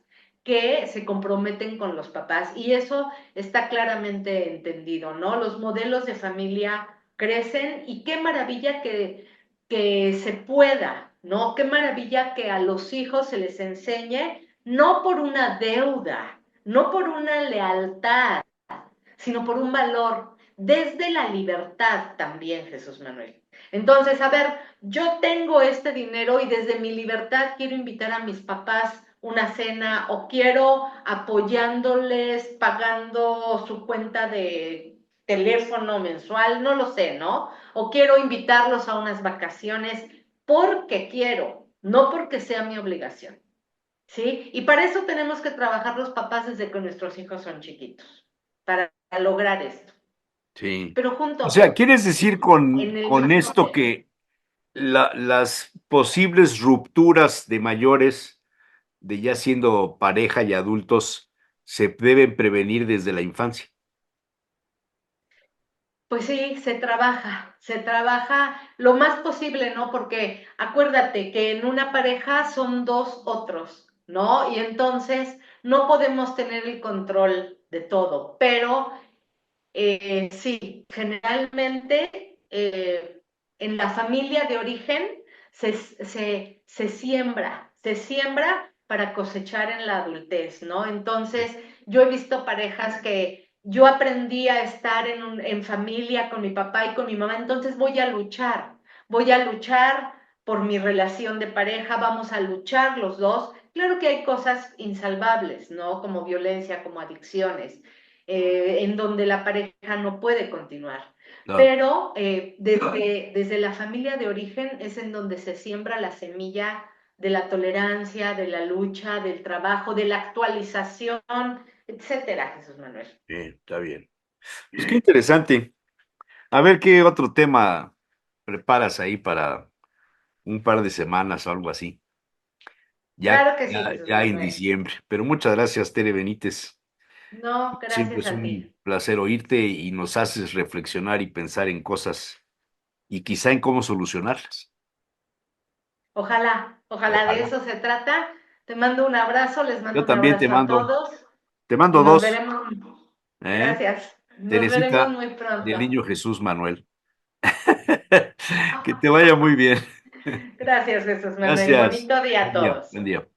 que se comprometen con los papás y eso está claramente entendido, ¿no? Los modelos de familia crecen y qué maravilla que se pueda, ¿no? Qué maravilla que a los hijos se les enseñe, no por una deuda, no por una lealtad, sino por un valor, desde la libertad también, Jesús Manuel. Entonces, a ver, yo tengo este dinero y desde mi libertad quiero invitar a mis papás una cena o quiero apoyándoles, pagando su cuenta de teléfono mensual, no lo sé, ¿no? O quiero invitarlos a unas vacaciones porque quiero, no porque sea mi obligación, ¿sí? Y para eso tenemos que trabajar los papás desde que nuestros hijos son chiquitos, para lograr esto. Sí. Pero O sea, juntos, ¿quieres decir en el con esto que las posibles rupturas de mayores, de ya siendo pareja y adultos, se deben prevenir desde la infancia? pues sí, se trabaja lo más posible, ¿no? Porque acuérdate que en una pareja son dos otros, ¿no? Y entonces no podemos tener el control de todo, pero sí, generalmente en la familia de origen se siembra para cosechar en la adultez, ¿no? Entonces, yo he visto parejas que yo aprendí a estar en familia con mi papá y con mi mamá, entonces voy a luchar por mi relación de pareja, vamos a luchar los dos. Claro que hay cosas insalvables, ¿no? Como violencia, como adicciones, en donde la pareja no puede continuar. Claro. Pero desde la familia de origen es en donde se siembra la semilla de la tolerancia, de la lucha, del trabajo, de la actualización, etcétera, Jesús Manuel. Está bien. Pues qué interesante. A ver qué otro tema preparas ahí para un par de semanas o algo así. Claro que sí, Jesús Ya en Manuel. diciembre. Pero muchas gracias, Tere Benítez. No, Siempre gracias es a un ti. placer oírte y nos haces reflexionar y pensar en cosas y quizá en cómo solucionarlas. Ojalá de Ojalá. eso se trata. Te mando un abrazo, les Yo mando un también abrazo a todos te y mando nos dos, veremos. ¿eh? Gracias. Nos veremos Teresita muy del pronto. Niño Jesús Manuel. Que te vaya muy bien. Gracias, Jesús Manuel. Gracias. Bonito día a Buen día, todos. buen día.